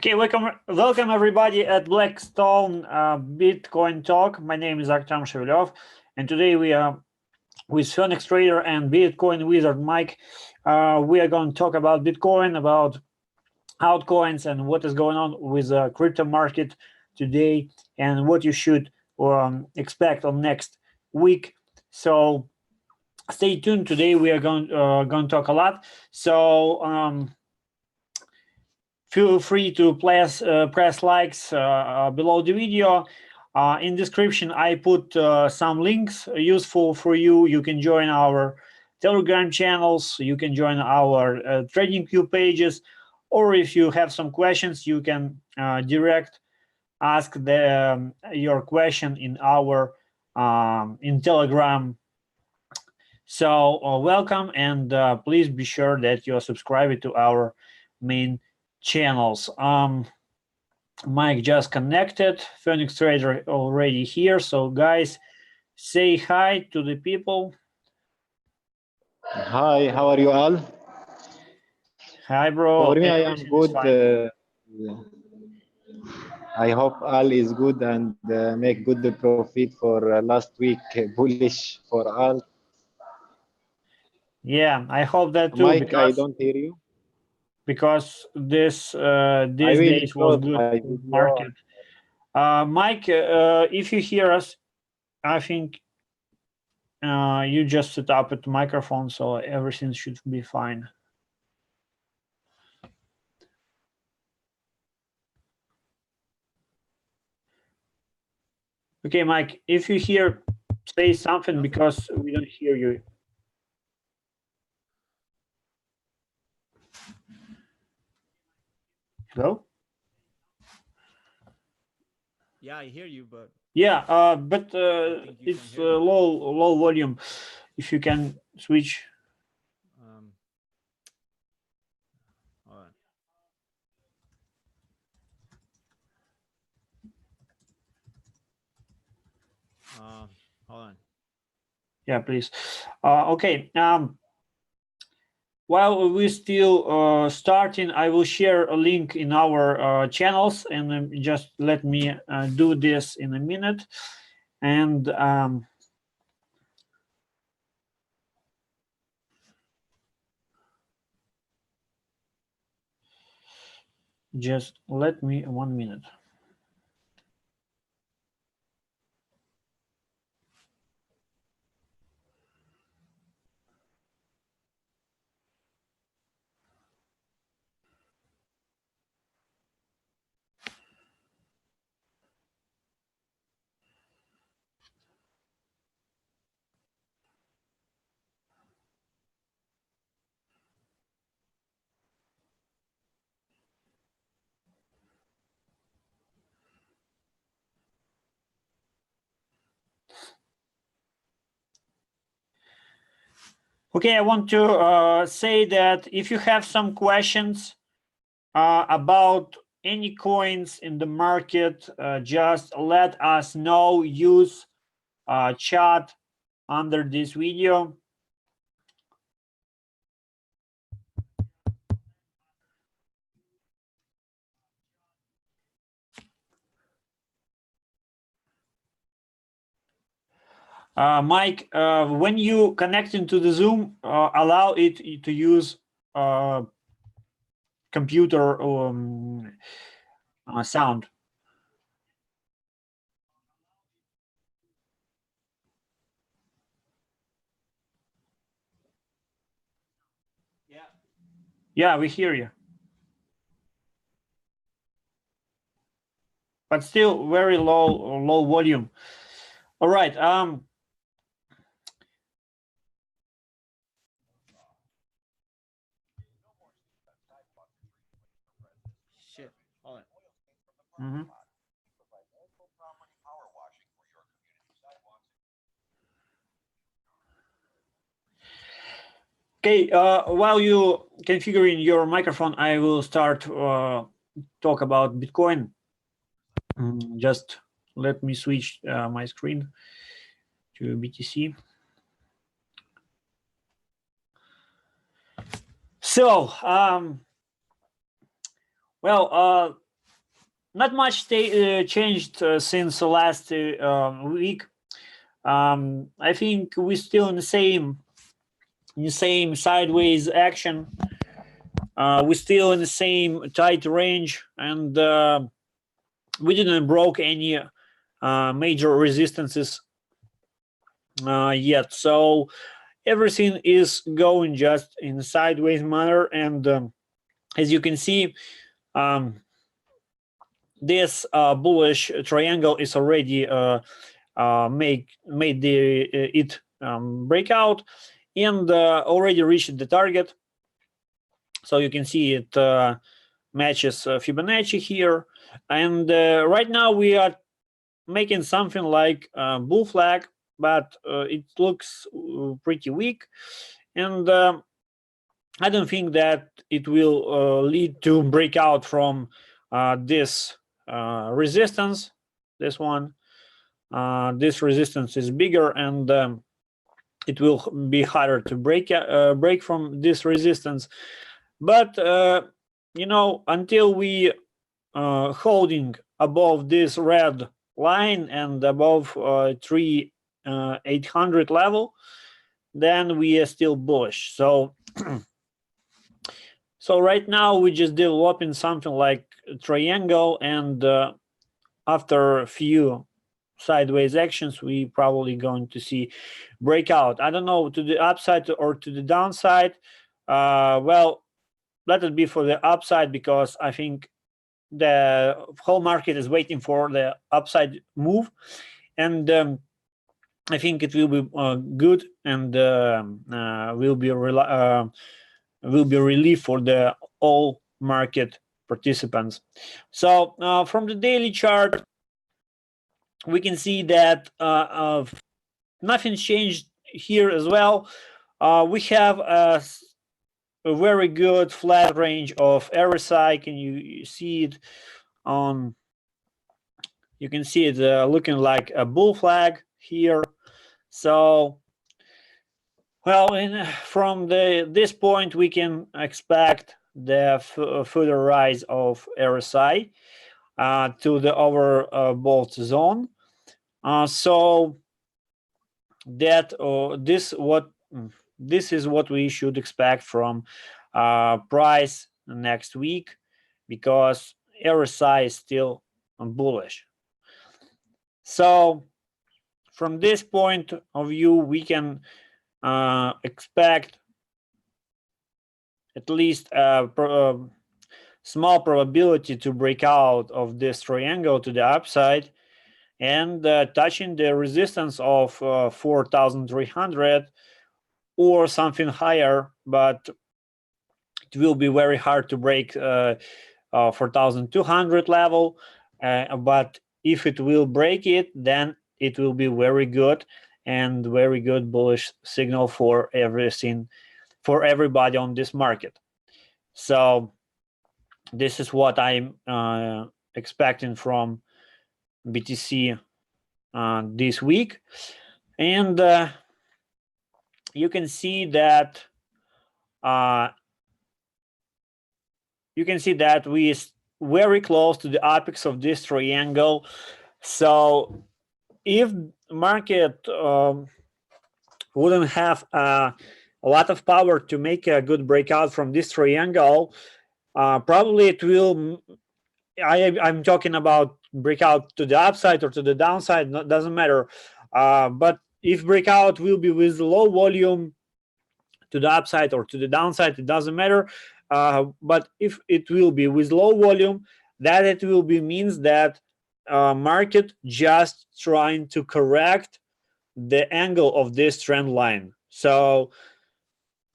Okay, welcome everybody at BlackStone Bitcoin Talk. My name is Artem Shevelyov, and today we are with Phoenix Trader and Bitcoin Wizard Mike. We are going to talk about Bitcoin, about altcoins, and what is going on with the crypto market today, and what you should expect on next week. So stay tuned. Today we are going to talk a lot. So feel free to press likes below the video. In description, I put some links useful for you. You can join our Telegram channels. You can join our TradingVIew pages. Or if you have some questions, you can direct ask your question in our in Telegram. So welcome, and please be sure that you are subscribed to our main channels. Mike just connected. Phoenix Trader already here. So guys, say hi to the people. Hi, how are you all? Hi, bro. For me, I am good. I hope all is good and make good profit for last week. Bullish for all. Yeah, I hope that too. Mike, I don't hear you. Because this these I will days was close good my video. market. Mike, if you hear us, I think you just set up at the microphone, so everything should be fine. Okay, Mike, if you hear, say something because we don't hear you. Hello? Yeah, I hear you, but yeah, but it's low volume. If you can switch. Hold on. Hold on. Yeah, please. Okay. While we're still starting, I will share a link in our channels, and just let me do this in a minute. And just let me 1 minute. Okay, I want to say that if you have some questions about any coins in the market, just let us know. Use chat under this video. Mike, when you connect into the Zoom, allow it to use computer sound. Yeah, we hear you. But still very low volume. All right. Shit. Hold on. Mm-hmm. Okay, while you configuring your microphone, I will start talk about Bitcoin. Just let me switch my screen to BTC. So, well, not much changed since the last week. I think we're still in the same sideways action. We're still in the same tight range, and we didn't broke any major resistances yet. So everything is going just in a sideways manner, and as you can see, this bullish triangle is already made it break out and already reached the target. So you can see it matches Fibonacci here, and right now we are making something like bull flag, but it looks pretty weak, and I don't think that it will lead to breakout from this resistance. This one, this resistance is bigger, and it will be harder to break from this resistance. But until we holding above this red line and above 3,800 level, then we are still bullish. So so right now we just developing something like a triangle, and after a few sideways actions, we probably going to see breakout. I don't know, to the upside or to the downside. Well, let it be for the upside, because I think the whole market is waiting for the upside move, and I think it will be good, and will be relief for the all market participants. So from the daily chart, we can see that nothing changed here as well. We have a very good flat range of RSI. Can you see it on? You can see it looking like a bull flag here. So, well, from this point, we can expect the further rise of RSI to the overbought zone. So that this is what we should expect from price next week, because RSI is still bullish. So from this point of view, we can expect at least a small probability to break out of this triangle to the upside, and touching the resistance of 4,300 or something higher, but it will be very hard to break 4,200 level. But if it will break it, then it will be very good, and very good bullish signal for everything, for everybody on this market. So this is what I'm expecting from BTC this week, and you can see that we is very close to the apex of this triangle. So if market wouldn't have a lot of power to make a good breakout from this triangle, probably it will. I'm talking about breakout to the upside or to the downside, doesn't matter. But if breakout will be with low volume to the upside or to the downside, it doesn't matter. But if it will be with low volume, that it will be means that market just trying to correct the angle of this trend line. So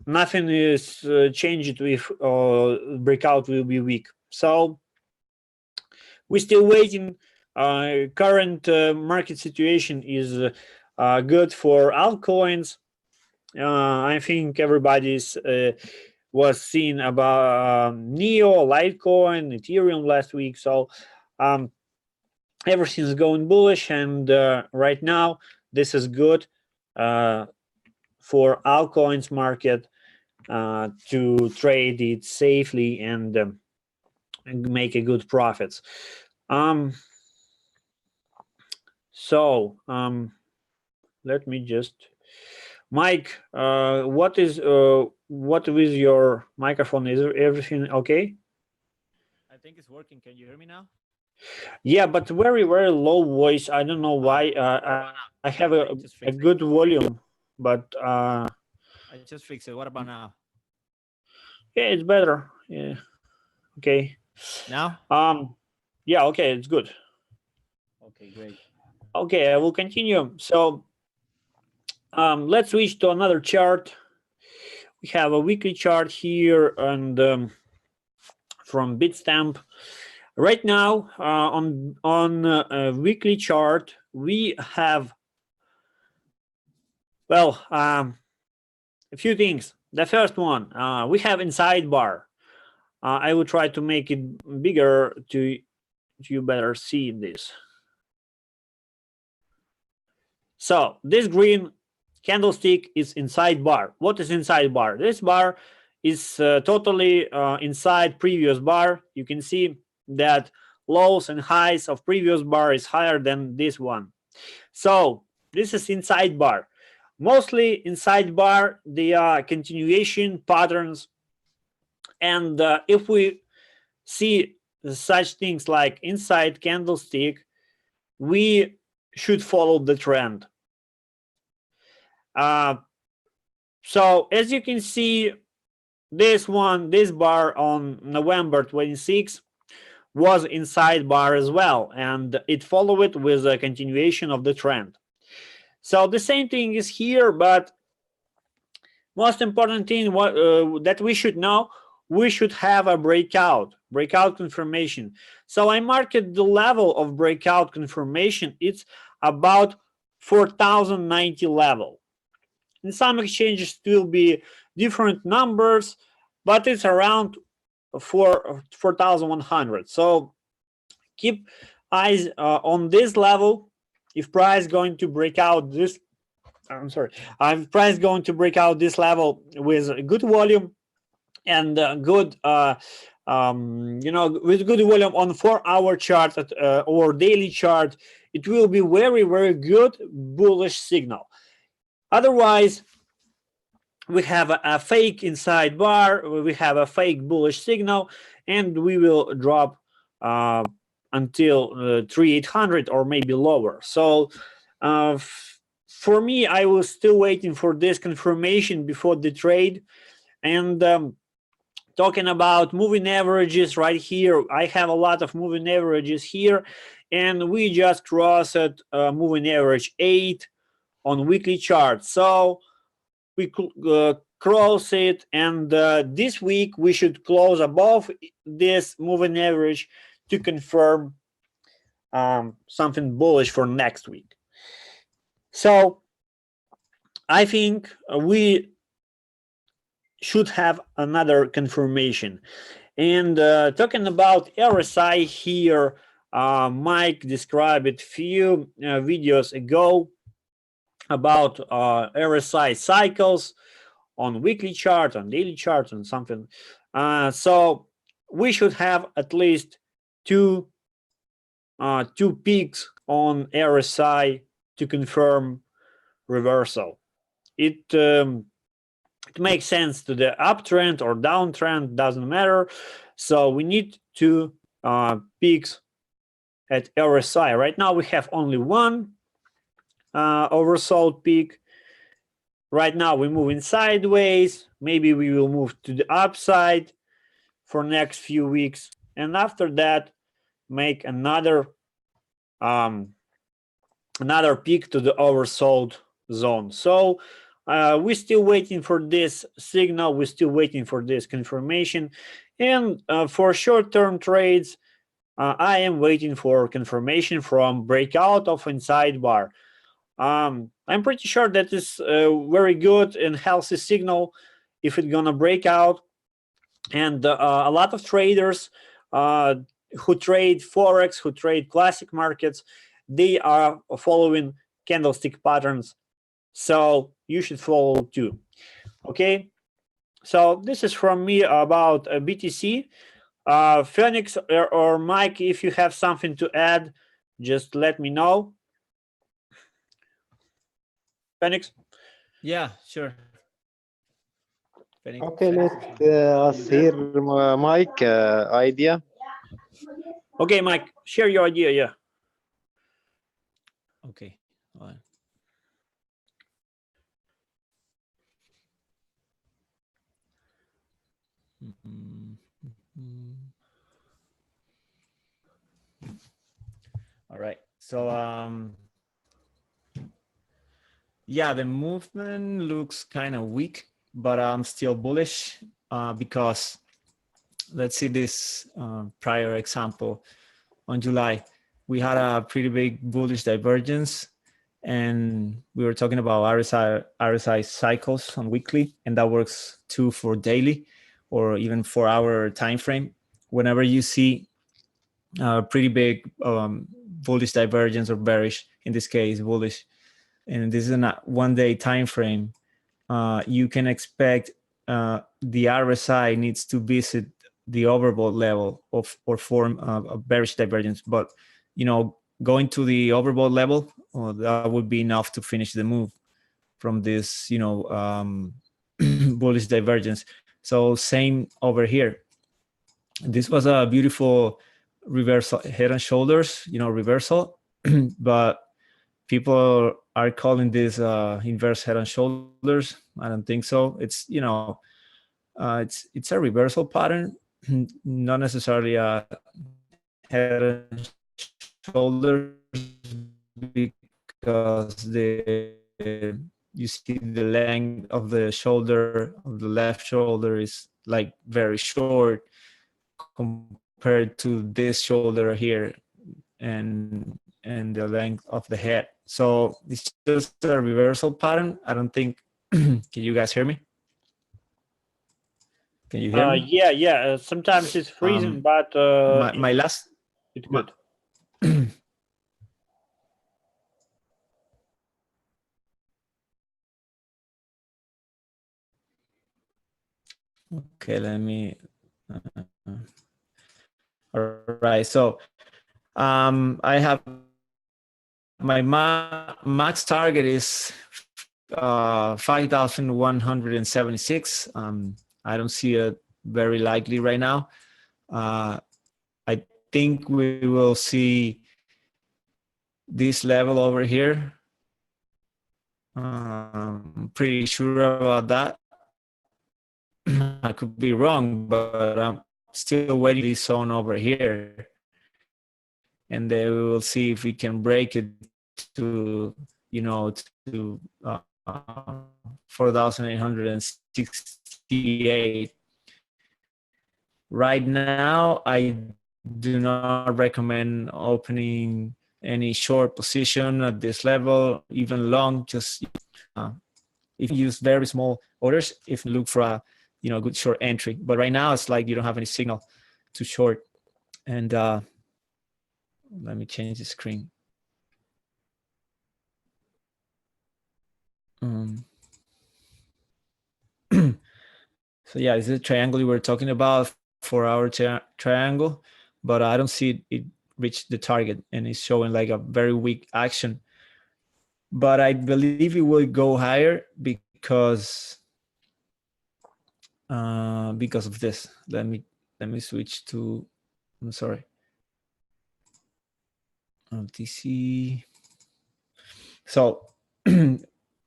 nothing is changed if breakout will be weak. So we're still waiting. Current market situation is good for altcoins. I think everybody's was seeing about Neo, Litecoin, Ethereum last week. So everything's going bullish, and right now this is good for altcoins market to trade it safely and make a good profits. So let me just, Mike, what with your microphone? Is everything okay? I think it's working. Can you hear me now? Yeah, but very, very low voice. I don't know why. I have I just a fixed it. good volume, but I just fixed it. What about now? yeah, it's better. Yeah. Okay. Now? Yeah. Okay, it's good. Okay, great. Okay, I will continue. So let's switch to another chart. We have a weekly chart here, and from Bitstamp. Right now, on a weekly chart, we have, well, a few things. The first one, we have inside bar. I will try to make it bigger to you better see this. So this green candlestick is inside bar. What is inside bar? This bar is totally inside previous bar. You can see that lows and highs of previous bar is higher than this one. So this is inside bar. Mostly inside bar, they are continuation patterns. And if we see such things like inside candlestick, we should follow the trend. So as you can see, this bar on November 26th was inside bar as well, and it followed it with a continuation of the trend. So the same thing is here, but most important thing that we should know, we should have a breakout confirmation. So I marked the level of breakout confirmation. It's about 4090 level. In some exchanges it will be different numbers, but it's around 4,100. So keep eyes on this level. If price going to break out this, if price going to break out this level with good volume and good, with good volume on 4-hour chart or daily chart, it will be very, very good bullish signal. Otherwise, we have a fake inside bar, we have a fake bullish signal, and we will drop until 3,800 or maybe lower. So for me, I was still waiting for this confirmation before the trade. And talking about moving averages right here, I have a lot of moving averages here, and we just crossed moving average 8 on weekly chart. So we cross it, and this week we should close above this moving average to confirm something bullish for next week. So I think we should have another confirmation. And talking about RSI here, Mike described it a few videos ago about RSI cycles on weekly chart, on daily chart, and something. So we should have at least two peaks on RSI to confirm reversal. It makes sense to the uptrend or downtrend, doesn't matter. So we need two peaks at RSI. Right now we have only one oversold peak. Right now we're moving sideways. Maybe we will move to the upside for next few weeks, and after that make another peak to the oversold zone. So we're still waiting for this signal, we're still waiting for this confirmation. And for short-term trades, I am waiting for confirmation from breakout of inside bar. I'm pretty sure that is a very good and healthy signal if it's gonna break out. And a lot of traders who trade forex, who trade classic markets, they are following candlestick patterns. So you should follow too. Okay. So this is from me about BTC. Phoenix or Mike, if you have something to add, just let me know. Phoenix? Yeah, sure. Okay, let us hear Mike idea. Okay, Mike, share your idea. Yeah. Okay. All right. All right. So yeah, the movement looks kind of weak, but I'm still bullish because let's see this prior example. On July, we had a pretty big bullish divergence, and we were talking about RSI cycles on weekly, and that works too for daily or even 4-hour time frame. Whenever you see a pretty big bullish divergence or bearish, in this case bullish, and this is a 1-day time frame, you can expect the RSI needs to visit the overbought level of or form a bearish divergence. But going to the overbought level, that would be enough to finish the move from this bullish divergence. So same over here. This was a beautiful reversal, head and shoulders, reversal, but people are calling this inverse head and shoulders. I don't think so. It's a reversal pattern, not necessarily a head and shoulders, because you see the length of the shoulder of the left shoulder is like very short compared to this shoulder here, and the length of the head. So it's just a reversal pattern. I don't think. Can you guys hear me? Can you hear me? Yeah. Sometimes it's freezing, but my last. it's good. Okay, let me. All right, so I have my max target is 5,176. I don't see it very likely right now. I think we will see this level over here. I'm pretty sure about that. I could be wrong, but I'm still waiting this zone over here, and then we will see if we can break it to 4,868. Right now, I do not recommend opening any short position at this level, even long. Just if you use very small orders, if you look for a good short entry. But right now, it's like you don't have any signal to short. And let me change the screen. So yeah, this is a triangle we were talking about, 4-hour triangle, but I don't see it reach the target, and it's showing like a very weak action. But I believe it will go higher because of this. Let me switch to. I'm sorry. OTC. So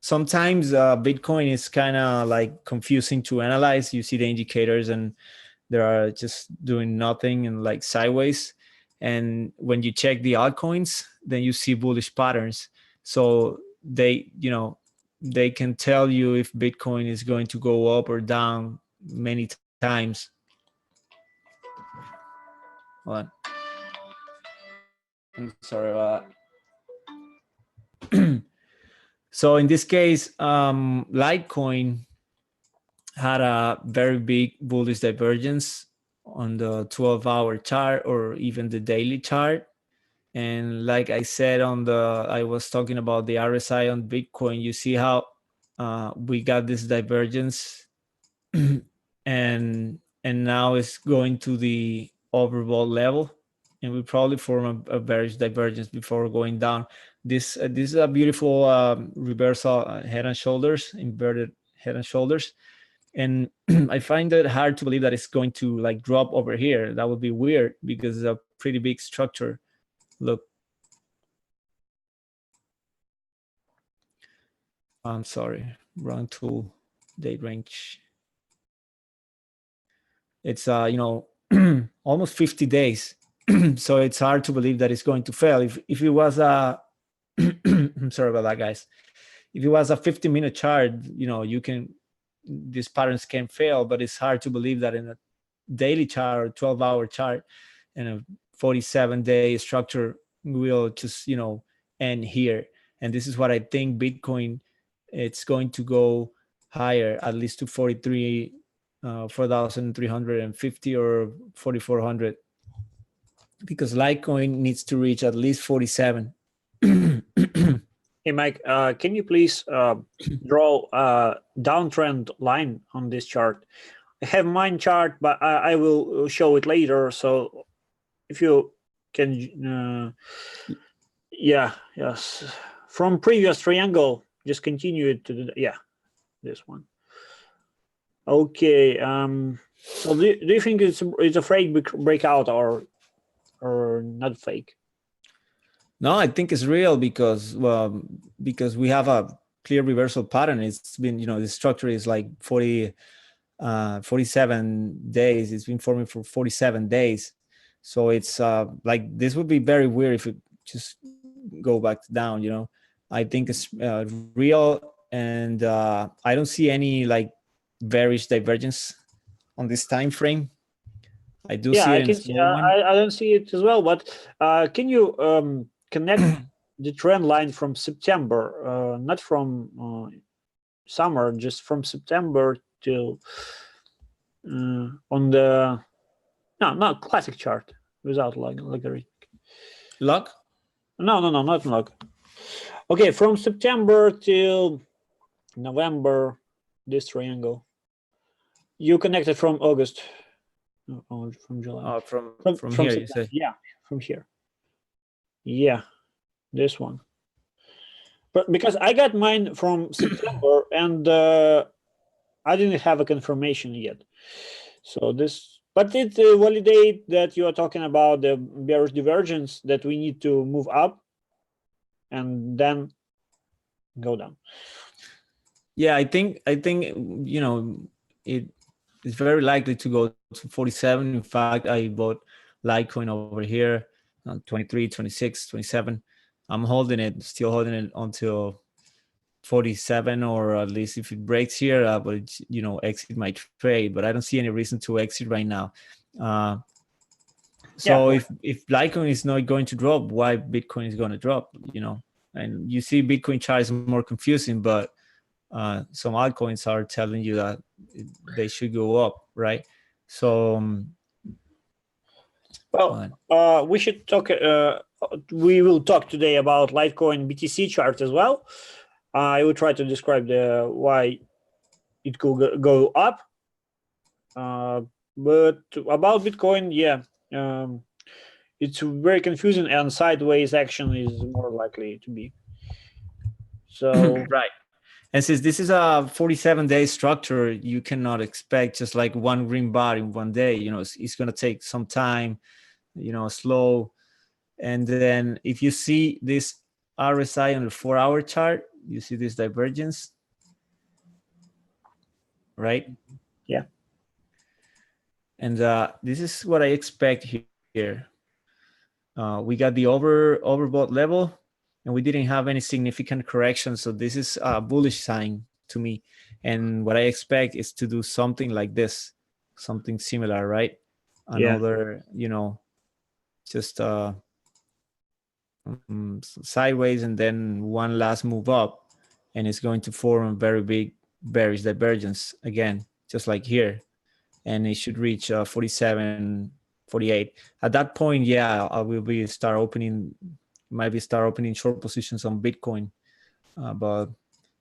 sometimes Bitcoin is kind of like confusing to analyze. You see the indicators and they are just doing nothing and like sideways. And when you check the altcoins, then you see bullish patterns. So they can tell you if Bitcoin is going to go up or down many times. Hold on. I'm sorry about that. So in this case, Litecoin had a very big bullish divergence on the 12-hour chart or even the daily chart. And like I said I was talking about the RSI on Bitcoin, you see how we got this divergence and now it's going to the overbought level, and we probably form a bearish divergence before going down. This is a beautiful reversal head and shoulders, inverted head and shoulders, and I find it hard to believe that it's going to like drop over here. That would be weird because it's a pretty big structure. Look, I'm sorry, wrong tool, date range. It's you know, almost 50 days. So it's hard to believe that it's going to fail. If it was a I'm sorry about that, guys. If it was a 50-minute chart, you know, these patterns can fail, but it's hard to believe that in a daily chart or 12-hour chart and a 47-day structure will just, you know, end here. And this is what I think Bitcoin, it's going to go higher, at least to 4,350 or 4,400, because Litecoin needs to reach at least 47. Hey, Mike, can you please draw a downtrend line on this chart? I have mine chart, but I will show it later. So if you can, yes, from previous triangle, just continue it to this one. Okay. So do you think it's a fake breakout or not fake? No, I think it's real because we have a clear reversal pattern. It's been, you know, the structure is like 47 days. It's been forming for 47 days. So it's like this would be very weird if it just go back down, you know. I think it's real, and I don't see any like bearish divergence on this time frame. I do see it. I can see. I don't see it as well. But can you connect the trend line from September, not from summer, just from September till on the not classic chart without logarithmic. Log? No, not log. Okay, from September till November, this triangle. You connected from August. No, from July. From here, September. you say? Yeah, from here. Yeah, this one. But because I got mine from September and I didn't have a confirmation yet. So this, but it validate that you are talking about the bearish divergence, that we need to move up and then go down. Yeah, I think you know, it is very likely to go to 47. In fact, I bought Litecoin over here on 23, 26, 27. I'm still holding it until 47, or at least if it breaks here, I would, you know, exit my trade. But I don't see any reason to exit right now. So if Litecoin is not going to drop, why Bitcoin is going to drop? You know, and you see Bitcoin chart is more confusing, but some altcoins are telling you that they should go up, right? So we should talk. We will talk today about Litecoin BTC chart as well. I will try to describe why it could go up. But about Bitcoin, it's very confusing, and sideways action is more likely to be. So right. And since this is a 47-day structure, you cannot expect just like one green bar in one day. You know, it's going to take some time, you know, slow. And then if you see this RSI on the 4-hour chart, you see this divergence, right? Yeah. And this is what I expect here. We got the overbought level, and we didn't have any significant correction. So this is a bullish sign to me. And what I expect is to do something like this, something similar, right? Another, you know, just sideways, and then one last move up, and it's going to form a very big bearish divergence again, just like here. And it should reach 47, 48. At that point, I will might be start opening short positions on Bitcoin. But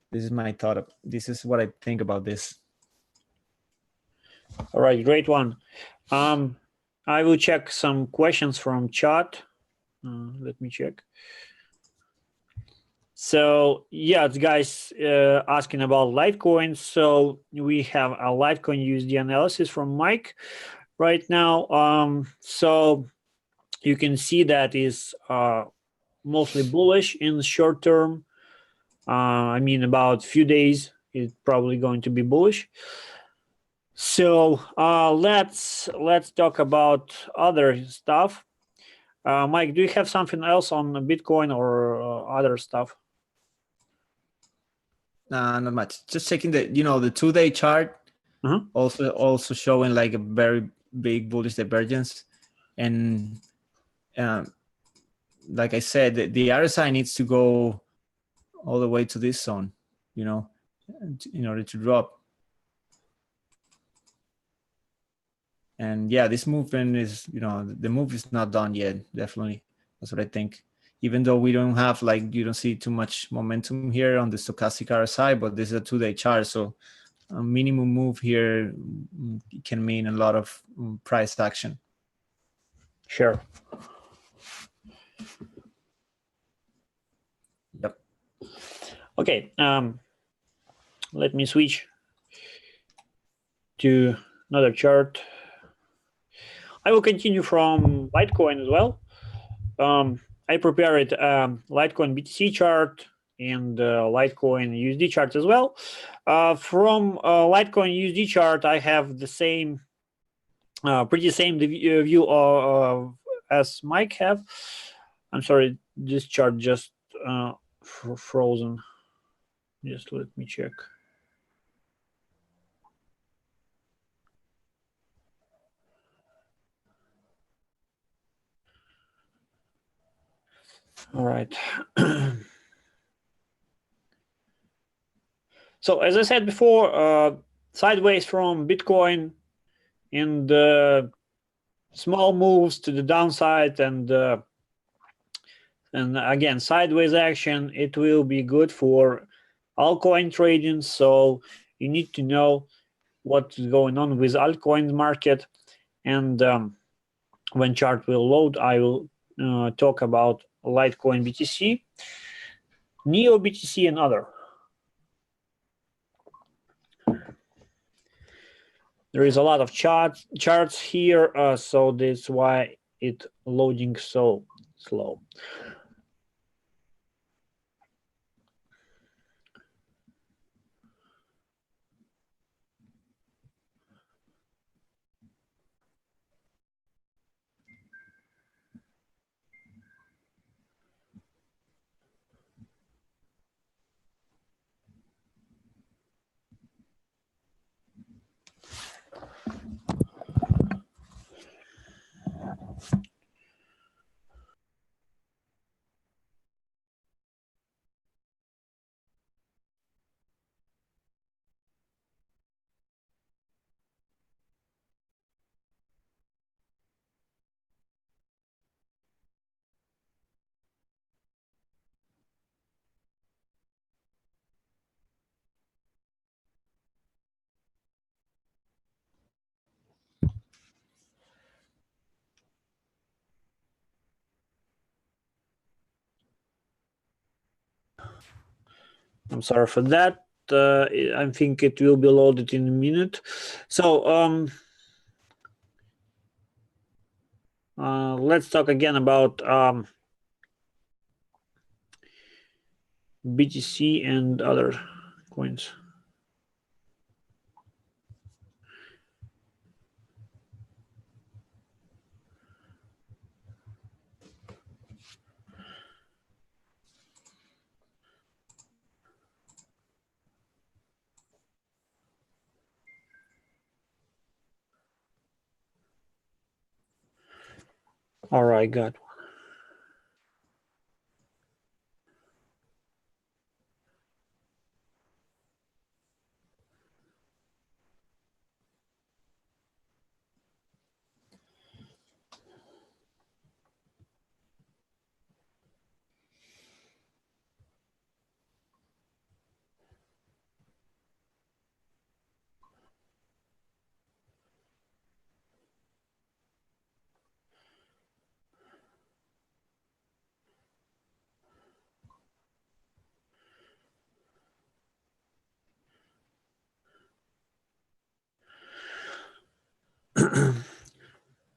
this is my thought. This is what I think about this. All right, great one. I will check some questions from chat. Let me check. So yeah, guys asking about Litecoin. So we have a Litecoin USD analysis from Mike right now. So you can see that is mostly bullish in the short term. I mean, about few days, it's probably going to be bullish. So let's talk about other stuff. Mike, do you have something else on Bitcoin or other stuff? Not much. Just checking the the 2-day chart, also showing like a very big bullish divergence, and like I said, the RSI needs to go all the way to this zone, in order to drop. And yeah, this movement is, the move is not done yet. Definitely, that's what I think. Even though we don't have you don't see too much momentum here on the stochastic RSI, but this is a 2-day chart, so a minimum move here can mean a lot of price action. Sure. Yep. Okay. Let me switch to another chart. I will continue from Litecoin as well. I prepared Litecoin BTC chart and Litecoin USD chart as well. From Litecoin USD chart, I have the same, pretty same view as Mike have. I'm sorry, this chart just frozen. Just let me check. All right. So as I said before, sideways from Bitcoin and small moves to the downside and again sideways action, it will be good for altcoin trading. So you need to know what's going on with altcoin market, and when chart will load, I will talk about Litecoin BTC, Neo BTC, and other. There is a lot of charts here, so that's why it's loading so slow. I'm sorry for that. I think it will be loaded in a minute. So let's talk again about BTC and other coins. All right, got one.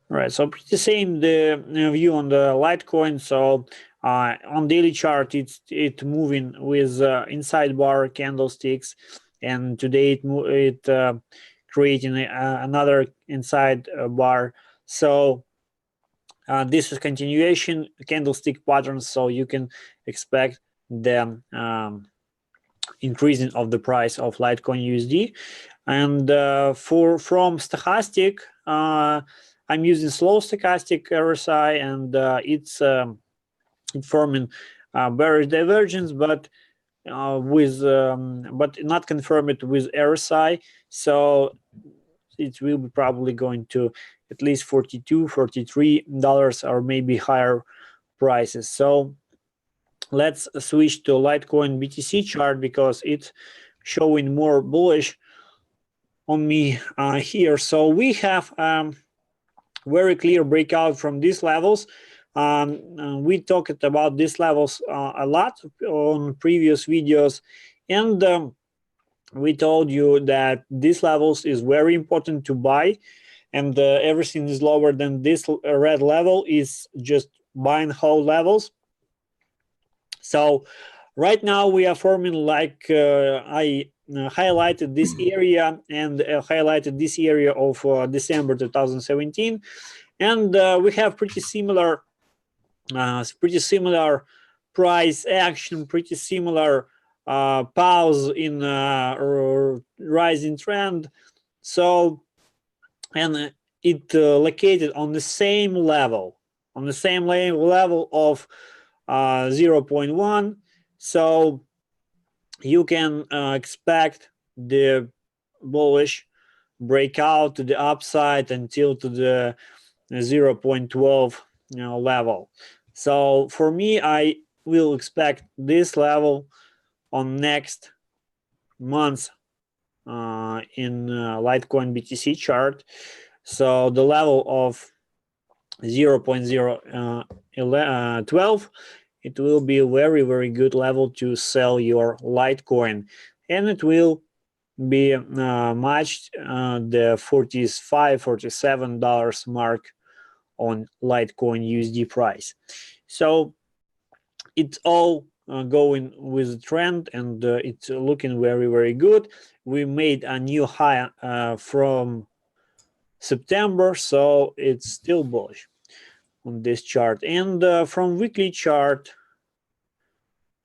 Right, so pretty same the view on the Litecoin. So on daily chart, it's moving with inside bar candlesticks, and today it creating another inside bar. So this is continuation candlestick patterns. So you can expect the increasing of the price of Litecoin USD. And from stochastic, I'm using slow stochastic RSI, and it's forming bearish divergence, but but not confirmed with RSI. So it will be probably going to at least $42, $43 or maybe higher prices. So let's switch to Litecoin BTC chart because it's showing more bullish on me here. So we have very clear breakout from these levels. We talked about these levels a lot on previous videos, and we told you that these levels is very important to buy, and everything is lower than this red level is just buy and hold levels. So right now we are forming like I highlighted this area and highlighted this area of December 2017, and we have pretty similar price action, pretty similar pause in rising trend. So and it located on the same level of 0.1. So you can expect the bullish breakout to the upside until to the 0.12 level. So for me, I will expect this level on next month in Litecoin BTC chart. So the level of 0.012, it will be a very, very good level to sell your Litecoin, and it will be matched the $45, $47 mark on Litecoin USD price. So it's all going with the trend, and it's looking very, very good. We made a new high from September, so it's still bullish on this chart. And from weekly chart,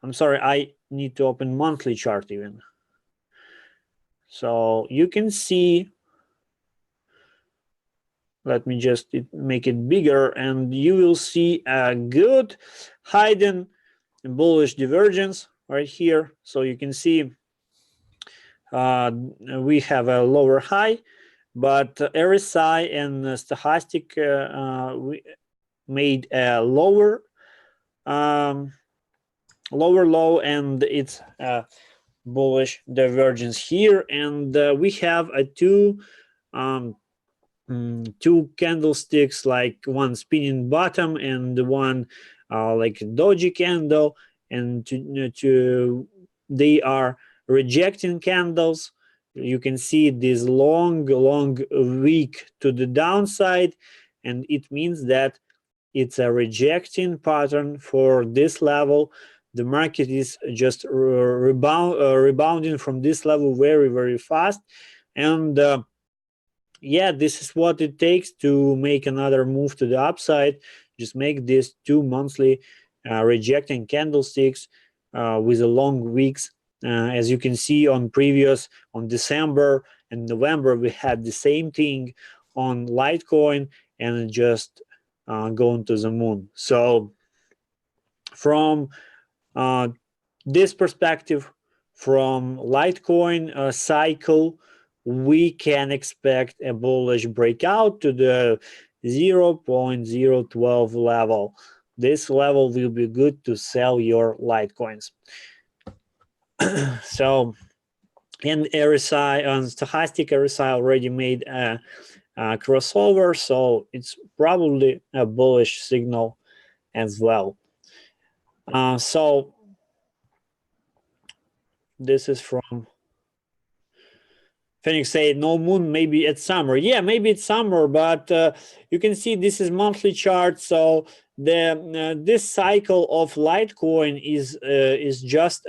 I'm sorry, I need to open monthly chart even. So you can see, let me just make it bigger, and you will see a good hidden bullish divergence right here. So you can see we have a lower high, but RSI and stochastic we made a lower low, and it's bullish divergence here. And we have a two candlesticks, like one spinning bottom and one like a doji candle, and they are rejecting candles. You can see this long wick to the downside, and it means that it's a rejecting pattern for this level. The market is just rebounding from this level very, very fast, and yeah, this is what it takes to make another move to the upside. Just make this 2 monthly rejecting candlesticks with the long wicks. As you can see on December and November, we had the same thing on Litecoin, and just going to the moon. So from this perspective, from Litecoin cycle, we can expect a bullish breakout to the 0.012 level. This level will be good to sell your Litecoins. So, and RSI and stochastic RSI already made a crossover, so it's probably a bullish signal as well. So this is from Phoenix said no moon, maybe it's summer. Yeah, maybe it's summer, but you can see this is monthly chart. So the this cycle of Litecoin is just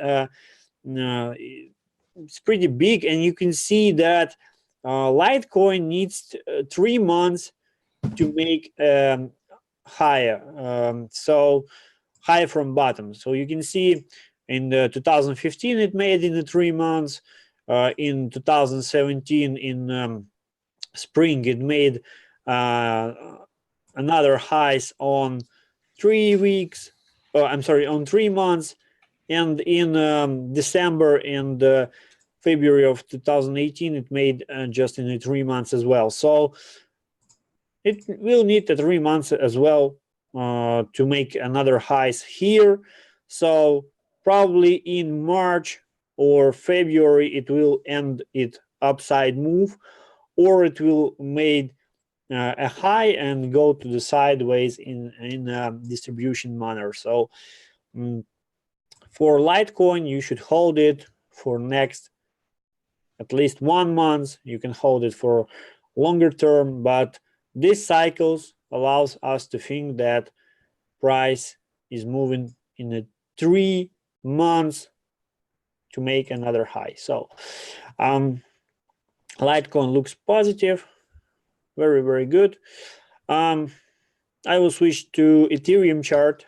it's pretty big, and you can see that Litecoin needs 3 months to make higher. So high from bottom. So you can see in the 2015 it made in the 3 months. In 2017 in spring it made another highs on 3 weeks. I'm sorry, on 3 months, and in December and February of 2018 it made just in the 3 months as well. So it will need the 3 months as well to make another highs here. So probably in March or February it will end its upside move, or it will made a high and go to the sideways in a distribution manner. So for Litecoin you should hold it for next at least 1 month. You can hold it for longer term, but these cycles allows us to think that price is moving in a 3 months to make another high. So Litecoin looks positive, very, very good. I will switch to Ethereum chart.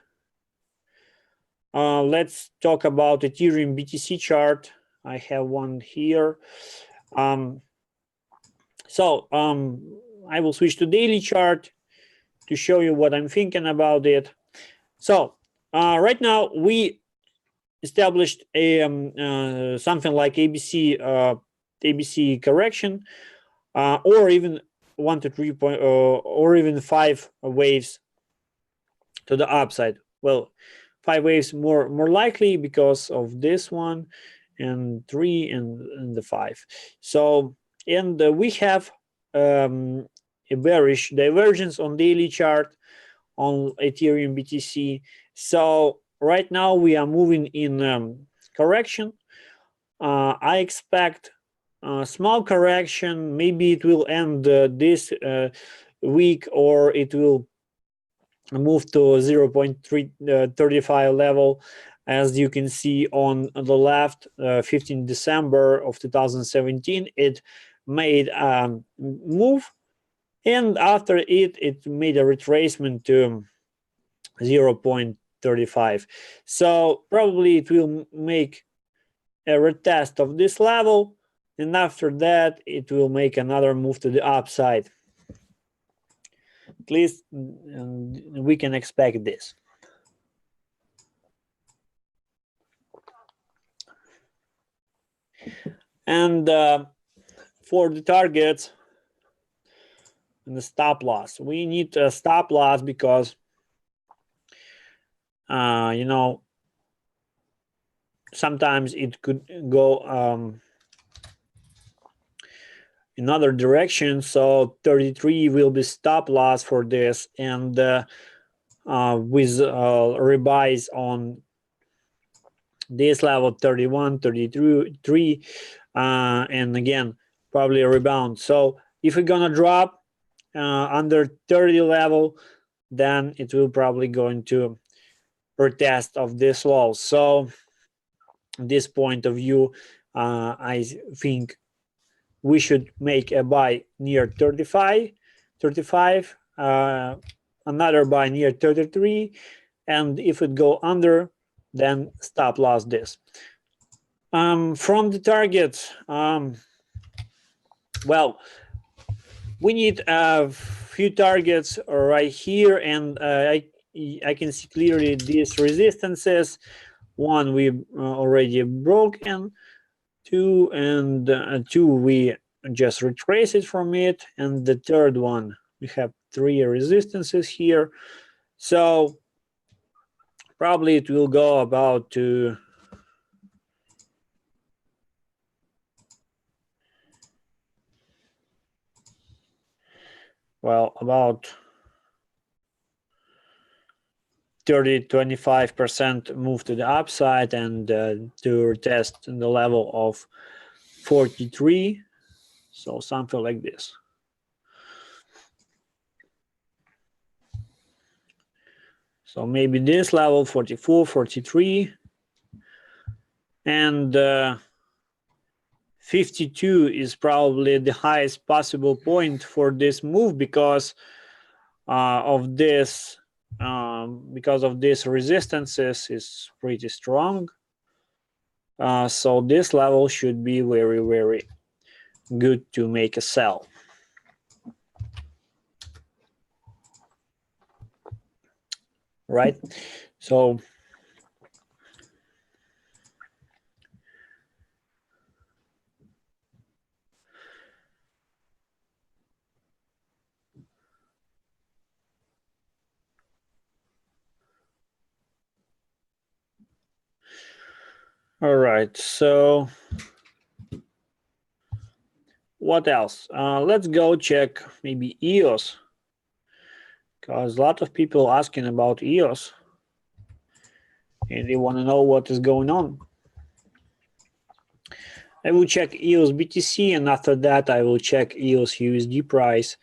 Let's talk about Ethereum BTC chart. I have one here. I will switch to daily chart to show you what I'm thinking about it. So right now we established a something like ABC correction, or even 1 to 3 point, or even 5 waves to the upside. Well, 5 waves more likely because of this one, and 3 and the 5. So and we have a bearish divergence on daily chart on Ethereum BTC. So right now we are moving in correction. I expect a small correction. Maybe it will end this week, or it will move to 0.335 level. As you can see on the left, 15 December of 2017, it made a move, and after it made a retracement to 0.35. So probably it will make a retest of this level, and after that it will make another move to the upside. At least we can expect this. And for the targets and the stop loss, we need a stop loss because you know, sometimes it could go in other direction. So 33 will be stop loss for this, and with rebuys on this level 31, 33, and again probably a rebound. So if we're gonna drop under 30 level, then it will probably going to retest of this low. So this point of view, I think we should make a buy near 35, another buy near 33, and if it go under, then stop loss this. From the targets, well, we need a few targets right here, and I can see clearly these resistances. One we already broken, 2 and 2 we just retrace it from it, and the third one we have 3 resistances here. So probably it will go about to about 30-25% move to the upside, and to test the level of 43. So something like this. So maybe this level 44, 43, and 52 is probably the highest possible point for this move because of this resistances is pretty strong. So this level should be very, very good to make a sell. Right? So all right, so what else? Let's go check maybe EOS, because a lot of people asking about EOS and they want to know what is going on. I will check EOS BTC, and after that I will check EOS USD price.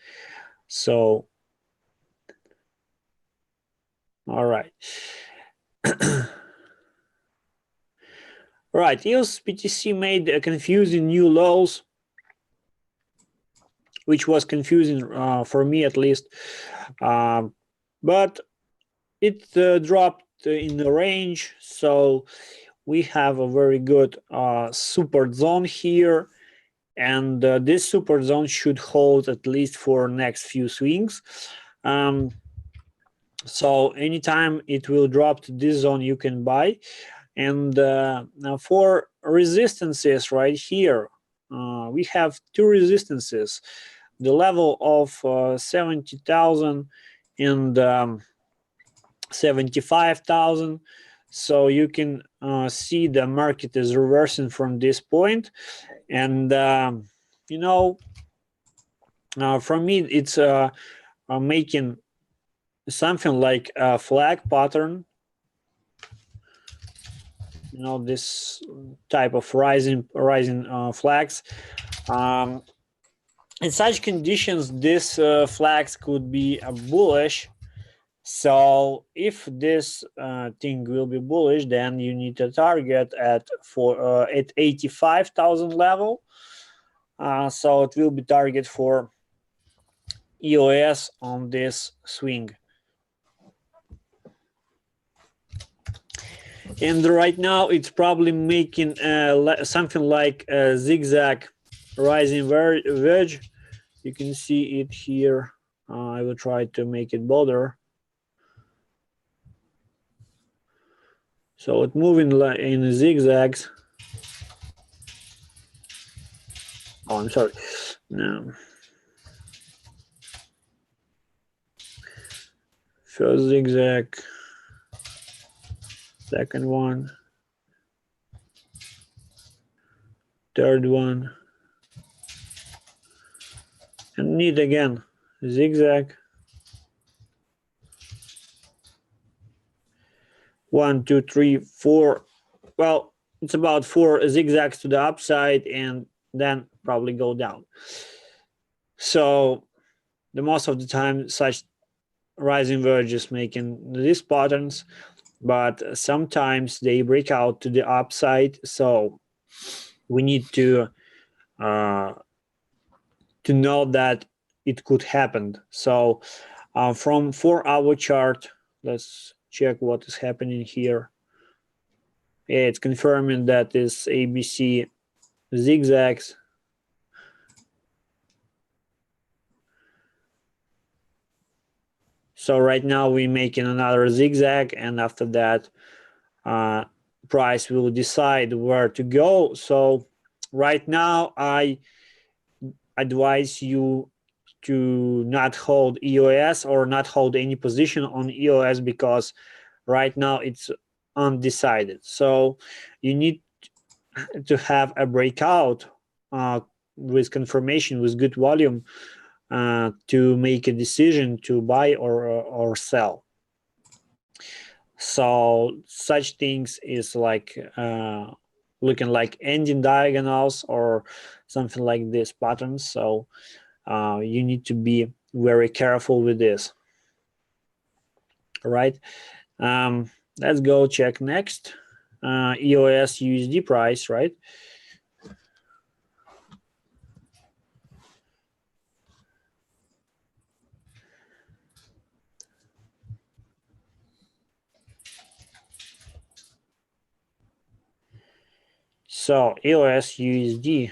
So all right. Right, EOS BTC made a confusing new lows, which was confusing for me at least, but it dropped in the range, so we have a very good support zone here, and this support zone should hold at least for next few swings. So anytime it will drop to this zone, you can buy. And now for resistances right here, we have two resistances, the level of 70,000 and 75,000. So you can see the market is reversing from this point. And, you know, for me, it's making something like a flag pattern. You know, this type of rising flags. In such conditions, this flags could be bullish. So if this thing will be bullish, then you need to target at 85,000 level. So it will be target for EOS on this swing. And right now it's probably making something like a zigzag rising wedge. You can see it here. I will try to make it bolder. So it's moving in zigzags. Oh, I'm sorry. No. First zigzag. Second one. Third one. And need again. Zigzag. 1, 2, 3, 4. Well, it's about 4 zigzags to the upside and then probably go down. So the most of the time such rising wedges making these patterns, but sometimes they break out to the upside. So we need to know that it could happen. So from 4-hour chart, let's check what is happening here. Yeah, it's confirming that this ABC zigzags. So right now we're making another zigzag, and after that price will decide where to go. So right now I advise you to not hold EOS or not hold any position on EOS, because right now it's undecided. So you need to have a breakout with confirmation, with good volume, to make a decision to buy or sell. So such things is like looking like ending diagonals or something like this patterns. So you need to be very careful with this. All right. Let's go check next. EOS USD price, right? So EOS USD.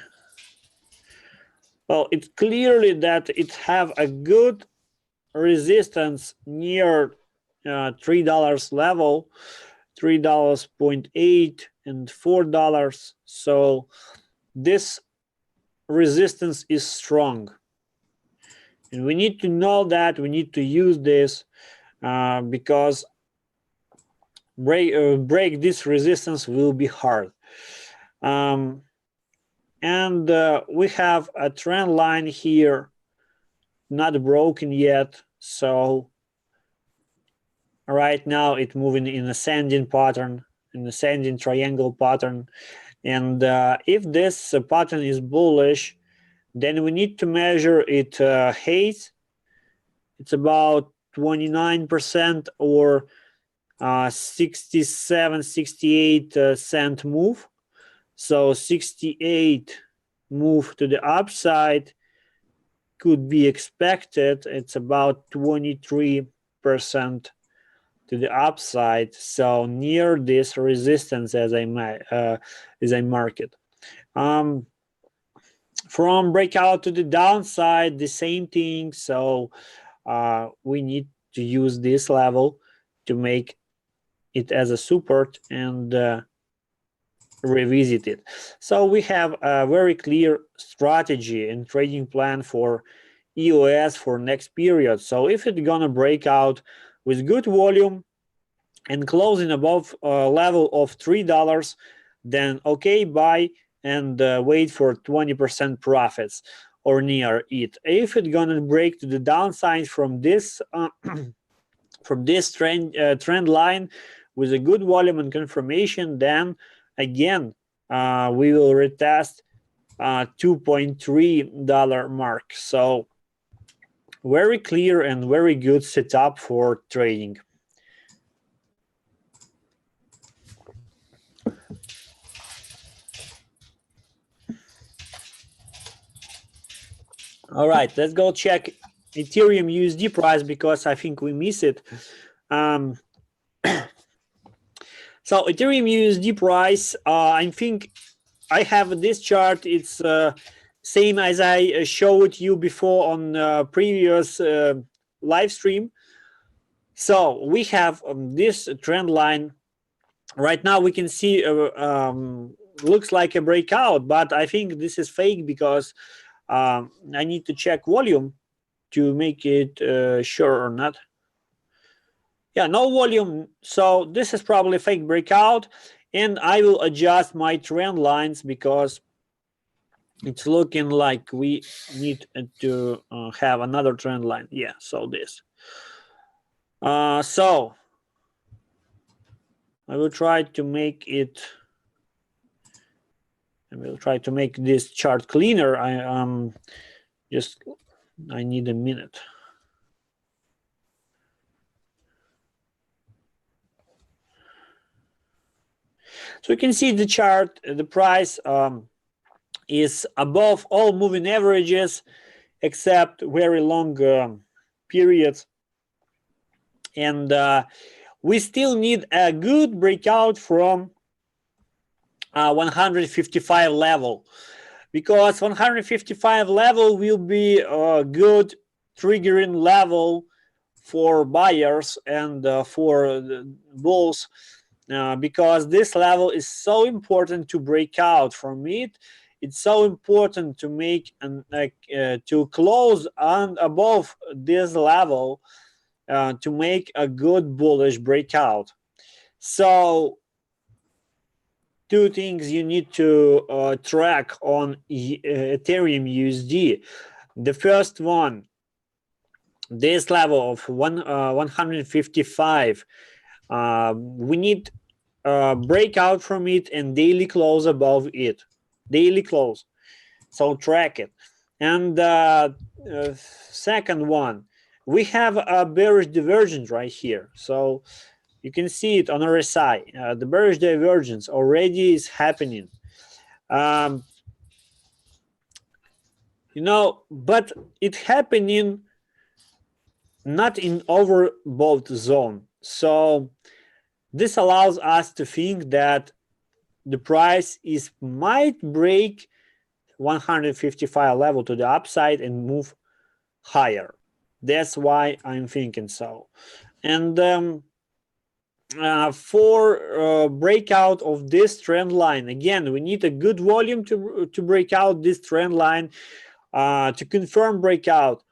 Well, it's clearly that it have a good resistance near $3 level, $3.8 and $4. So this resistance is strong, and we need to know that. We need to use this because break this resistance will be hard. And we have a trend line here, not broken yet. So right now it's moving in ascending pattern, an ascending triangle pattern. And if this pattern is bullish, then we need to measure it height. It's about 29% or 67, 68 cent move. So 68 move to the upside could be expected. It's about 23% to the upside. So near this resistance as I mark it. From breakout to the downside, the same thing. So we need to use this level to make it as a support and revisit it. So we have a very clear strategy and trading plan for EOS for next period. So if it's gonna break out with good volume and closing above level of $3, then okay, buy and wait for 20% profits or near it. If it's gonna break to the downside from this from this trend line with a good volume and confirmation, then again we will retest $2.3 mark. So very clear and very good setup for trading. All right, let's go check Ethereum USD price because I think we miss it. So Ethereum USD price, I think I have this chart. It's same as I showed you before on previous live stream. So we have this trend line. Right now we can see looks like a breakout, but I think this is fake because I need to check volume to make it sure or not. Yeah, no volume. So this is probably a fake breakout, and I will adjust my trend lines because it's looking like we need to have another trend line. Yeah, so this. So I will try to make it. I will try to make this chart cleaner. I need a minute. So you can see the chart, the price is above all moving averages except very long periods. And we still need a good breakout from 155 level, because 155 level will be a good triggering level for buyers and for the bulls, because this level is so important to break out from it. It's so important to make and to close on above this level to make a good bullish breakout. So two things you need to track on Ethereum USD. The first one, this level of 155. We need break out from it and daily close above it, daily close. So track it. And second one, we have a bearish divergence right here. So you can see it on RSI. The bearish divergence already is happening. You know, but it happening not in overbought zone. So this allows us to think that the price might break 155 level to the upside and move higher. That's why I'm thinking so. And for breakout of this trend line, again, we need a good volume to break out this trend line, to confirm breakout,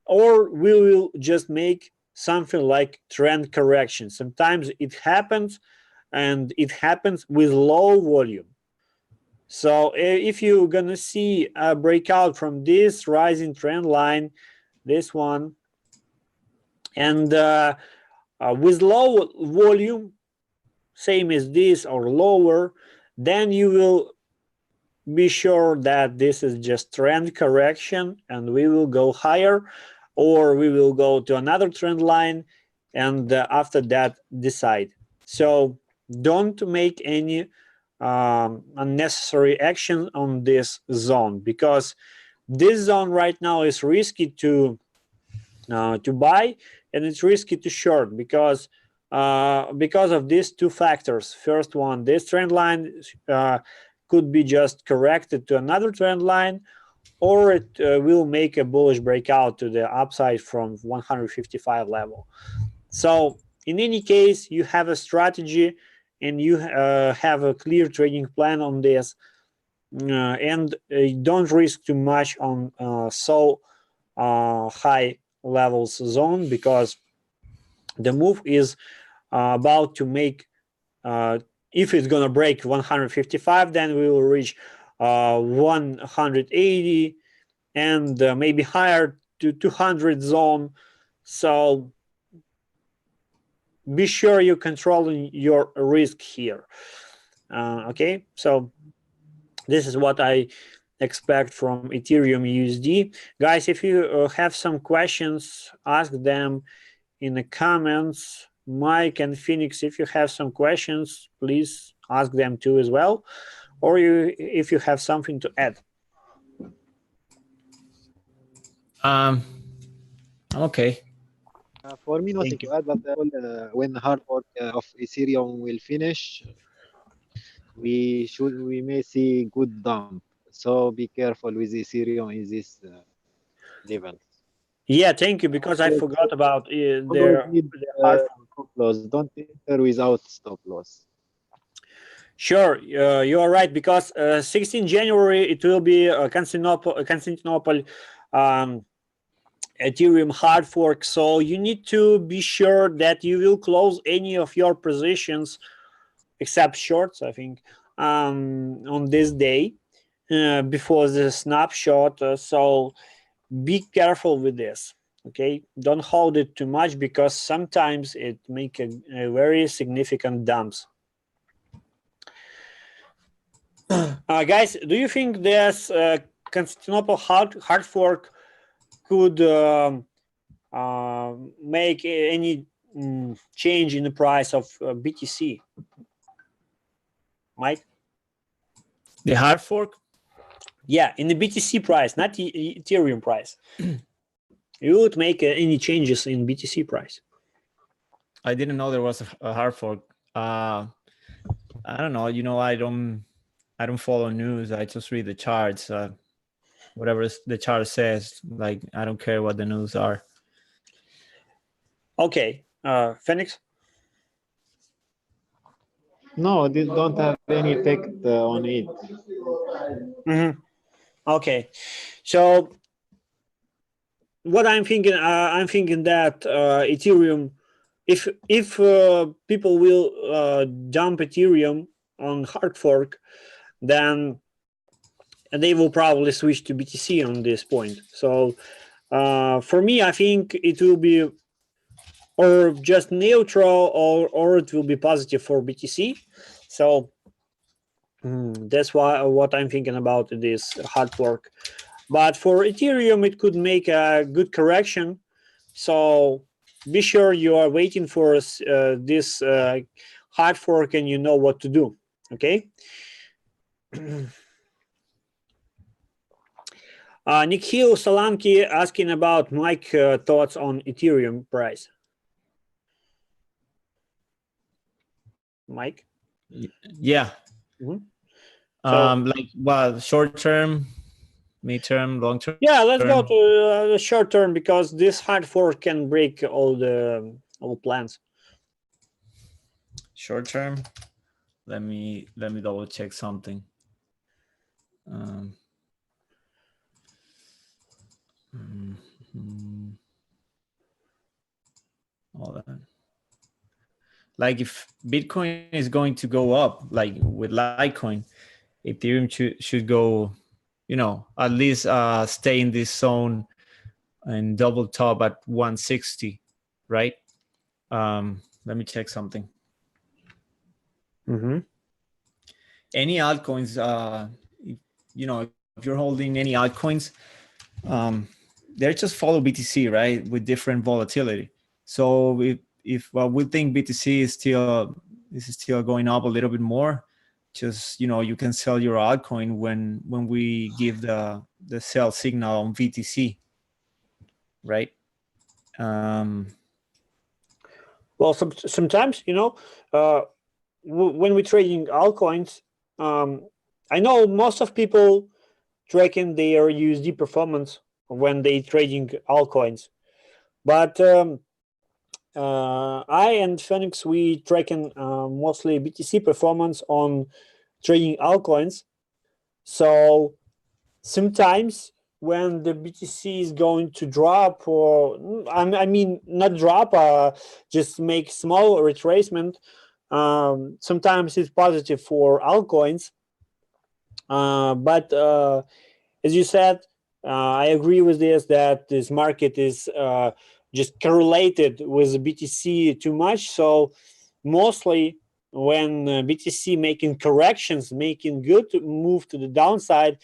or we will just make something like trend correction. Sometimes it happens, and it happens with low volume. So if you're gonna see a breakout from this rising trend line, this one, and with low volume, same as this or lower, then you will be sure that this is just trend correction and we will go higher, or we will go to another trend line, and after that decide. So don't make any unnecessary action on this zone, because this zone right now is risky to buy, and it's risky to short, because of these two factors. First one, this trend line could be just corrected to another trend line, or it will make a bullish breakout to the upside from 155 level. So in any case, you have a strategy and you have a clear trading plan on this, and don't risk too much on so high levels zone, because the move is about to make, if it's gonna break 155, then we will reach 180 and maybe higher to 200 zone. So be sure you're controlling your risk here. Okay, so this is what I expect from Ethereum USD. Guys, if you have some questions, ask them in the comments. Mike and Phoenix, if you have some questions, please ask them too as well, or if you have something to add. Okay. For me, nothing to add, but when the hard work of Ethereum will finish, we may see good dump. So be careful with Ethereum in this level. Yeah, thank you, because I forgot about their hard stop loss. Don't enter without stop loss. Sure, you are right, because 16 January it will be Constantinople Ethereum hard fork. So you need to be sure that you will close any of your positions, except shorts, I think, on this day before the snapshot. So be careful with this. Okay, don't hold it too much, because sometimes it make a very significant dumps. Guys, do you think this Constantinople hard fork could make any change in the price of BTC? Mike? The hard fork? Yeah, in the BTC price, not the Ethereum price. You would make any changes in BTC price? I didn't know there was a hard fork. I don't know. You know, I don't follow news. I just read the charts. Whatever the chart says, like, I don't care what the news are. Okay, Phoenix? No, this don't have any effect on it. Mm-hmm. Okay, so what I'm thinking that Ethereum, if people will dump Ethereum on hard fork, then they will probably switch to BTC on this point. So for me, I think it will be or just neutral, or it will be positive for BTC. So that's what I'm thinking about this hard fork. But for Ethereum, it could make a good correction. So be sure you are waiting for this hard fork and you know what to do. Okay. Nikhil Solanki asking about Mike thoughts on Ethereum price. Mike? Yeah. Mm-hmm. So, like, well, short term, midterm, long term? Yeah, let's go to the short term, because this hard fork can break all plans. Short term, let me double check something. Hold on. Like, if Bitcoin is going to go up, like with Litecoin, Ethereum should go, at least stay in this zone and double top at 160, right? Let me check something. Mm-hmm. Any altcoins, if you're holding any altcoins, they just follow BTC, right, with different volatility. So if we think BTC is still going up a little bit more, just you can sell your altcoin when we give the sell signal on BTC, right? Well, sometimes when we're trading altcoins, I know most of people tracking their USD performance when they trading altcoins, but I and Phoenix, we tracking mostly BTC performance on trading altcoins. So sometimes when the BTC is going to drop, or I mean not drop, just make small retracement, sometimes it's positive for altcoins. But as you said, I agree with this, that this market is just correlated with BTC too much. So mostly when BTC making corrections, making good move to the downside,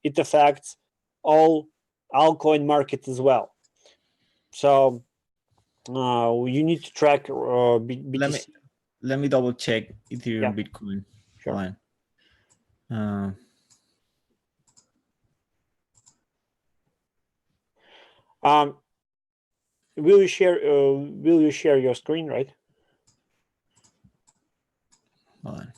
it affects all altcoin market as well. So you need to track BTC. Let me double check Ethereum, Yeah. Bitcoin. Sure. Hold on. Will you share your screen, right? Hold on.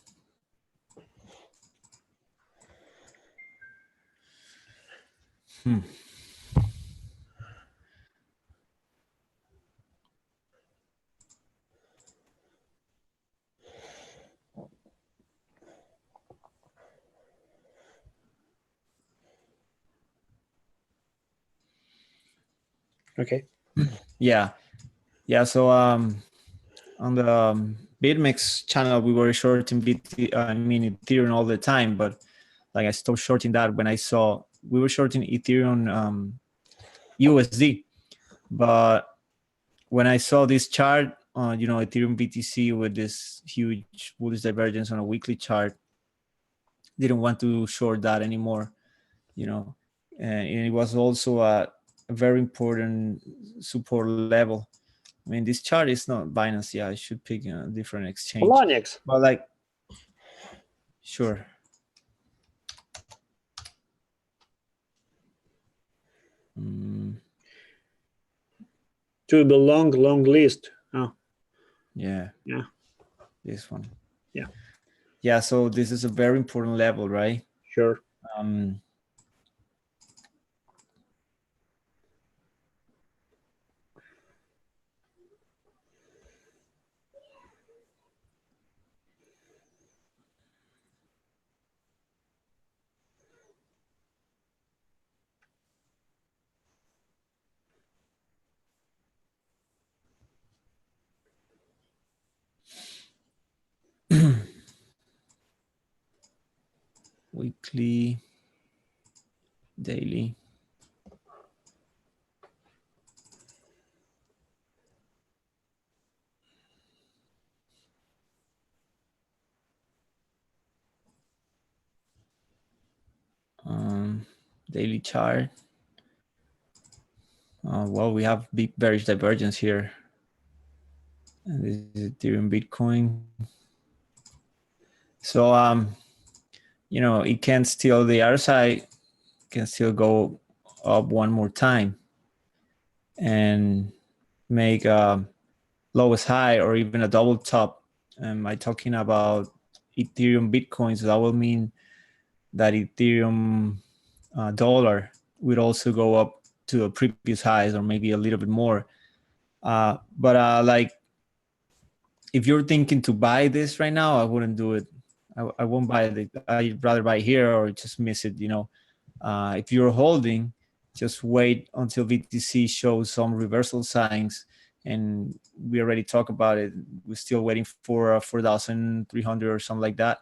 Okay. Yeah. So on the BitMEX channel, we were shorting Ethereum all the time, but like I stopped shorting that when I saw we were shorting Ethereum USD. But when I saw this chart on Ethereum BTC with this huge bullish divergence on a weekly chart, didn't want to short that anymore. And it was also a very important support level. I mean, this chart is not Binance. Yeah, I should pick a different exchange. Poloniex. But like, sure. To the long list. Oh. Yeah. Yeah. This one. Yeah. Yeah. So this is a very important level, right? Sure. Weekly, daily. daily chart. Well, we have big bearish divergence here. And this is Ethereum, Bitcoin. So, it can still, the RSI can still go up one more time and make a lowest high or even a double top. Am I talking about Ethereum, Bitcoin? So that will mean that Ethereum dollar would also go up to a previous highs or maybe a little bit more. But like, if you're thinking to buy this right now, I wouldn't do it. I won't buy it. I'd rather buy here or just miss it. If you're holding, just wait until BTC shows some reversal signs. And we already talked about it. We're still waiting for 4,300 or something like that.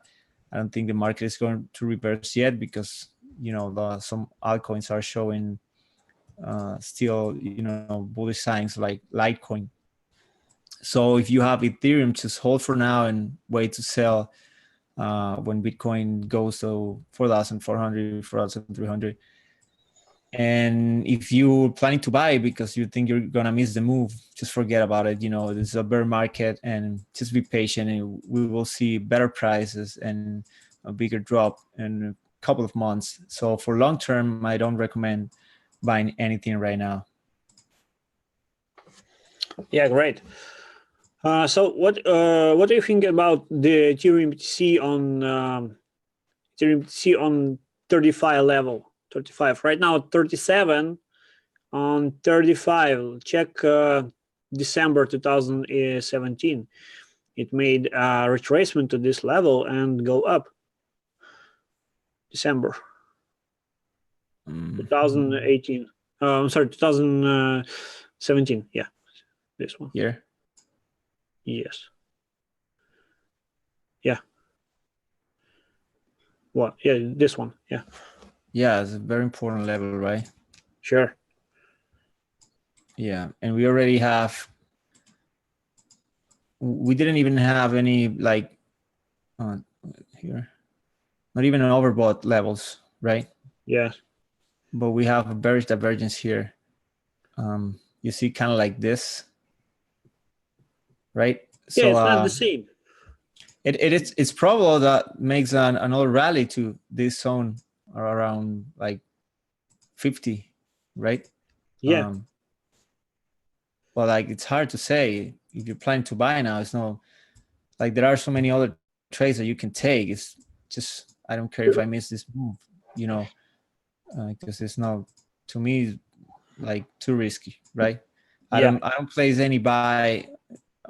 I don't think the market is going to reverse yet because some altcoins are showing still bullish signs like Litecoin. So if you have Ethereum, just hold for now and wait to sell when Bitcoin goes to 4,400, 4,300. And if you're planning to buy because you think you're gonna miss the move, just forget about it. This is a bear market, and just be patient, and we will see better prices and a bigger drop in a couple of months. So for long term, I don't recommend buying anything right now. Yeah, great. So what do you think about the Ethereum BTC on 35 level? 35 right now, 37 on 35. Check December 2017. It made a retracement to this level and go up. December 2018. I'm sorry, 2017. Yeah, this one. Here. Yes. Yeah. What? Yeah, this one. Yeah. Yeah, it's a very important level, right? Sure. Yeah, and we already have. We didn't even have any here, not even an overbought levels, right? Yeah. But we have a bearish divergence here. You see, kind of like this, right? So, yeah, it's not the same. It's probable that makes another rally to this zone around like 50, right? Yeah. But like, it's hard to say if you're planning to buy now. It's no, like, there are so many other trades that you can take. It's just, I don't care if I miss this move, because it's not, to me, like, too risky, right? Yeah. I don't place any buy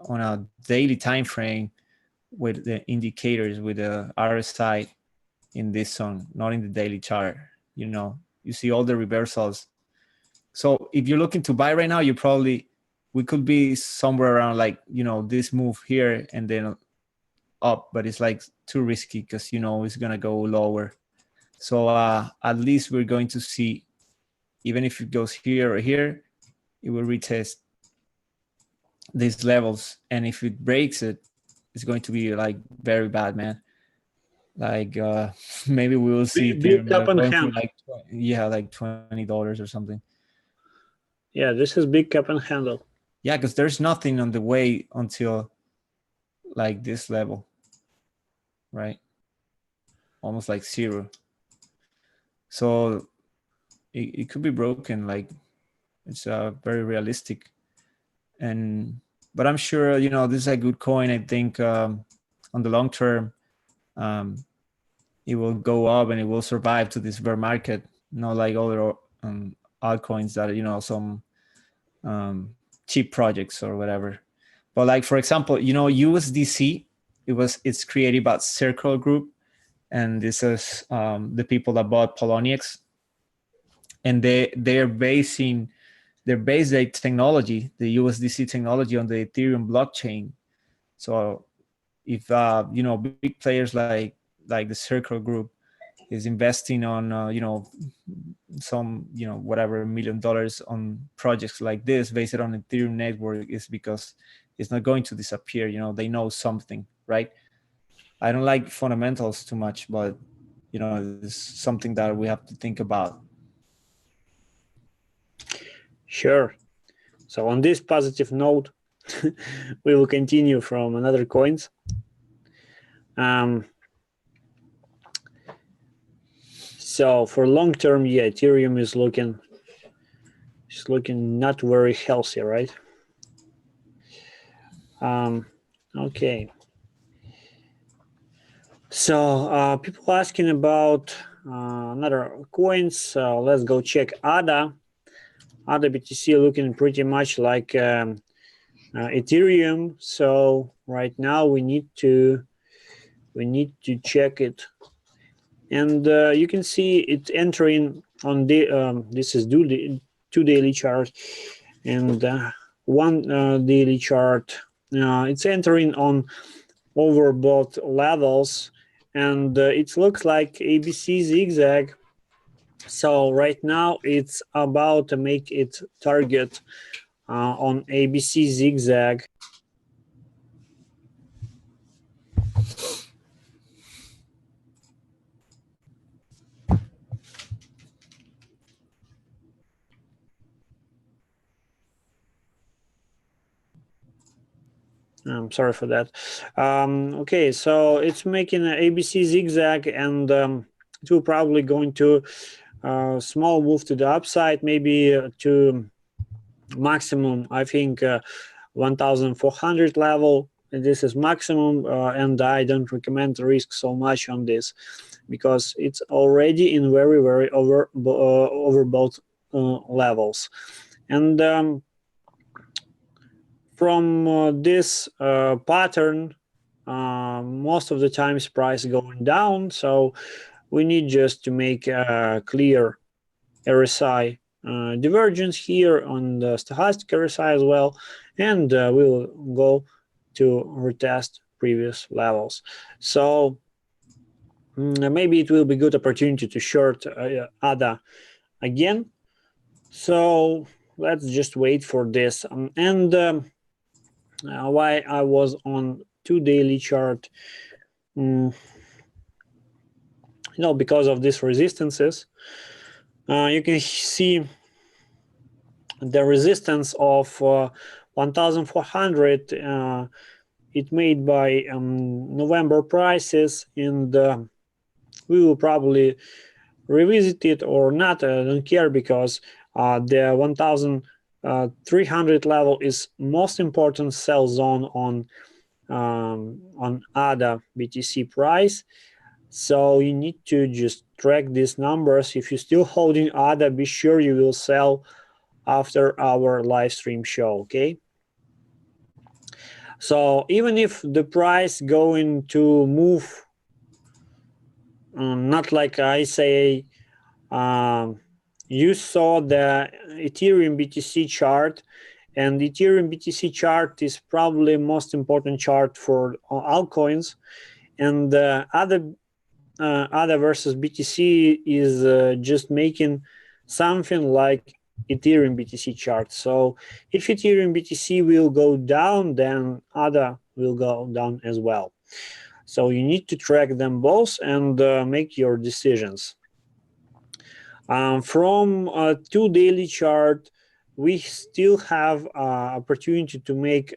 on a daily time frame with the indicators, with the RSI in this zone, not in the daily chart. You see all the reversals. So if you're looking to buy right now, we could be somewhere around like, this move here and then up, but it's like too risky because it's gonna go lower. So at least we're going to see, even if it goes here or here, it will retest these levels, and if it breaks it, it's going to be like very bad, man. Like maybe we will see big cup and going for handle. like $20 or something. Yeah, this is big cup and handle. Yeah, because there's nothing on the way until like this level, right? Almost like zero. So it could be broken. Like, it's very realistic. But I'm sure this is a good coin. I think on the long term, it will go up and it will survive to this bear market. Not like other altcoins that some cheap projects or whatever. But like, for example, USDC, it's created by Circle Group, and this is the people that bought Poloniex, and they're basing their base date technology, the USDC technology, on the Ethereum blockchain. So if big players like the Circle Group is investing on some whatever $1 million on projects like this based on Ethereum network, is because it's not going to disappear. They know something, right? I don't like fundamentals too much, but it's something that we have to think about. Sure. So on this positive note, we will continue from another coins. So for long term, yeah, Ethereum is looking not very healthy, right? Okay. So people asking about another coins. Let's go check ADA. ADA BTC looking pretty much like Ethereum. So right now we need to check it, and you can see it entering on the this is 2 daily chart and 1 daily chart. It's entering on overbought levels, and it looks like ABC zigzag. So right now it's about to make its target on ABC zigzag. I'm sorry for that. Okay, so it's making an ABC zigzag, and it will probably going to small move to the upside, maybe to maximum, I think, 1,400 level. This is maximum, and I don't recommend risk so much on this because it's already in very, very overbought levels. And from this pattern, most of the times price going down, so we need just to make a clear RSI divergence here on the stochastic RSI as well, and we'll go to retest previous levels. So maybe it will be good opportunity to short ADA again. So let's just wait for this. And why I was on 2 daily chart, because of these resistances. You can see the resistance of 1,400. It made by November prices, and we will probably revisit it or not. I don't care, because the 1,300 level is most important sell zone on ADA BTC price. So you need to just track these numbers. If you're still holding ADA, be sure you will sell after our live stream show, okay? So even if the price going to move, not like I say, you saw the Ethereum BTC chart, and the Ethereum BTC chart is probably most important chart for altcoins, and ADA versus BTC is just making something like Ethereum BTC chart. So if Ethereum BTC will go down, then ADA will go down as well. So you need to track them both and make your decisions. From a 2 daily chart, we still have opportunity to make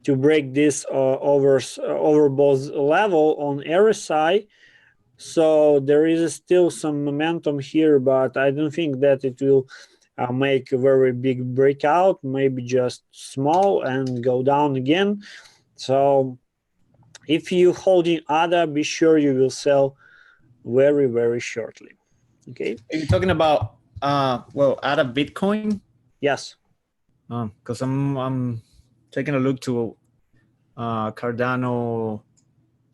to break this overbought level on RSI. So there is still some momentum here, but I don't think that it will make a very big breakout, maybe just small and go down again. So if you holding ADA, be sure you will sell very, very shortly. Okay. Are you talking about ADA Bitcoin? Yes. Because I'm taking a look to Cardano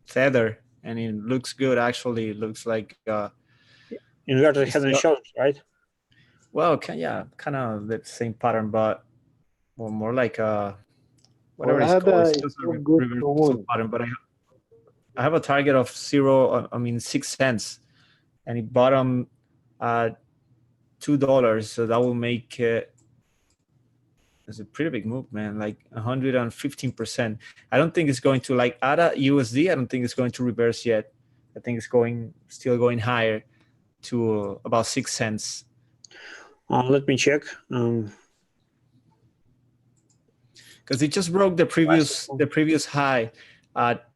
Tether, and it looks good. Actually, it looks like inverted head and shoulders, right? Well, kind of the same pattern, but more like whatever it's called. It's just a reversal pattern. But I have a target of 6 cents, and it bottom at $2. So that will make it's a pretty big move, man, like 115%. I don't think it's going to, like ADA USD, I don't think it's going to reverse yet. I think it's still going higher to about 6 cents. Let me check. Because it just broke the previous high at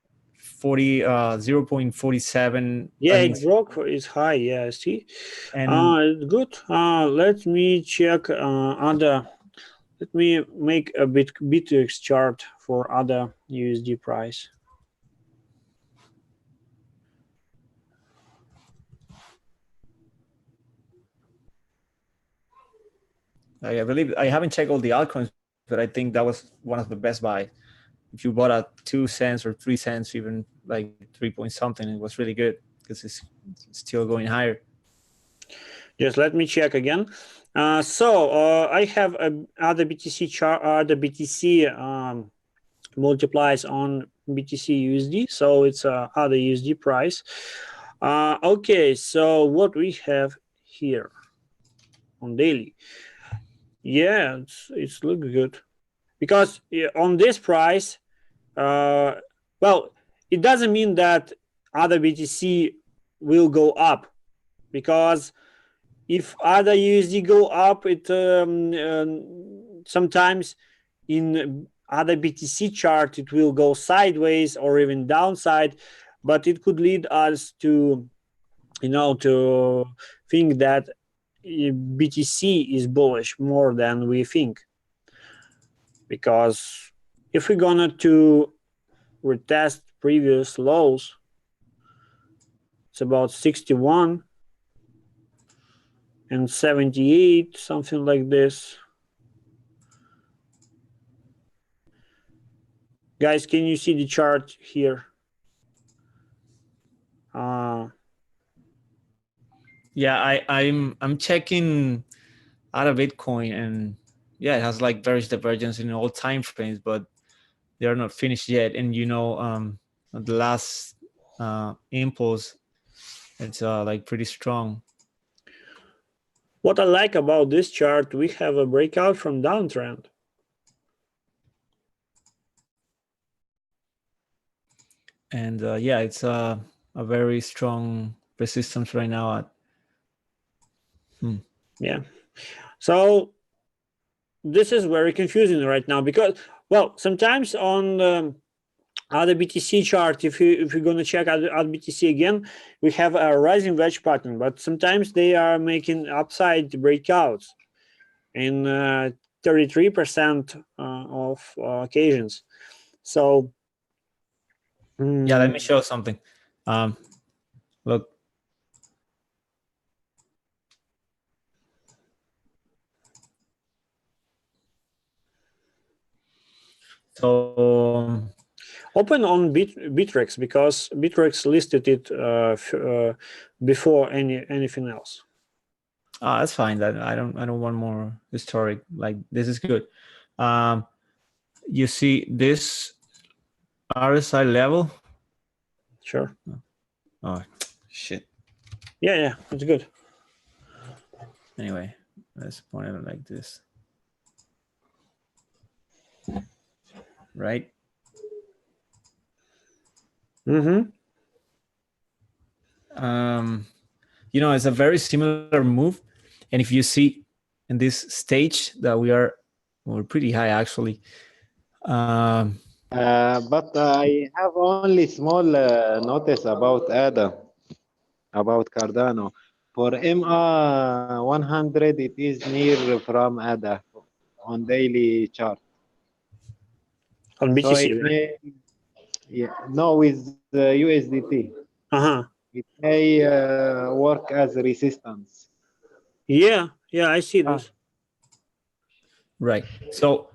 0.47. Yeah, it broke. It's high. Yeah, I see. And It's good. Let me check other. Let me make a BitX chart for other USD price. I believe I haven't checked all the altcoins, but I think that was one of the best buys. If you bought at 2 cents or 3 cents, even like 3 point something, it was really good because it's still going higher. Just let me check again. I have other BTC chart, other BTC multiplies on BTC USD, so it's other USD price. Okay, so what we have here on daily, yeah, it's look good because on this price, well, it doesn't mean that other BTC will go up, because if other USD go up, it sometimes in other BTC chart it will go sideways or even downside, but it could lead us to to think that BTC is bullish more than we think, because if we're gonna to retest previous lows, it's about 61 and 78, something like this. Guys, can you see the chart here? Yeah, I'm checking out of Bitcoin, and yeah, it has like various divergence in all time frames, but they are not finished yet. And the last impulse, it's like pretty strong. What I like about this chart, we have a breakout from downtrend. And yeah, it's a very strong resistance right now at. Yeah. So this is very confusing right now because, well, sometimes on other BTC chart, if you're going to check other BTC again, we have a rising wedge pattern, but sometimes they are making upside breakouts in 33% of occasions. So yeah, let me show something. Look. So open on Bittrex, because Bittrex listed it before anything else. That's fine. That I don't want more historic. Like, this is good. You see this RSI level? Sure. Oh shit. Yeah, it's good. Anyway, let's point it like this. Right? Mm-hmm. It's a very similar move. And if you see in this stage that we're pretty high actually. But I have only small notice about ADA, about Cardano. For MA 100, it is near from ADA on daily chart. On BTC, So it right? may, no, with USDT. Uh-huh. It may work as resistance. Yeah, I see this. Right. So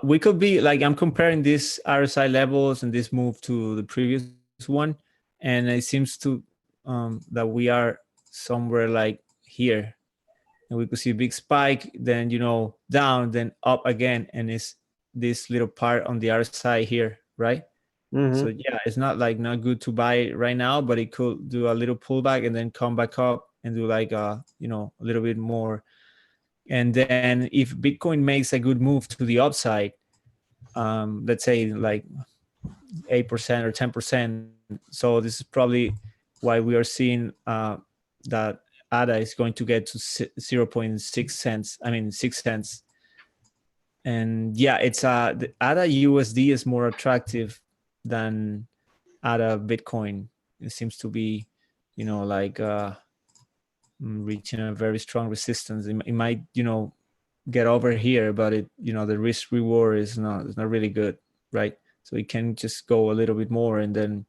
we could be like, I'm comparing these RSI levels and this move to the previous one, and it seems to that we are somewhere like here, and we could see a big spike, then down, then up again, and it's this little part on the RSI here, right? Mm-hmm. So yeah, it's not good to buy right now, but it could do a little pullback and then come back up and do like a little bit more. And then if Bitcoin makes a good move to the upside, let's say like 8% or 10%. So this is probably why we are seeing that ADA is going to get to 0.6 cents. I mean 6 cents. And yeah, it's the ADA USD is more attractive than ADA Bitcoin. It seems to be, you know, like reaching a very strong resistance. It might, you know, get over here, but it, you know, the risk reward is not really good, right? So it can just go a little bit more, and then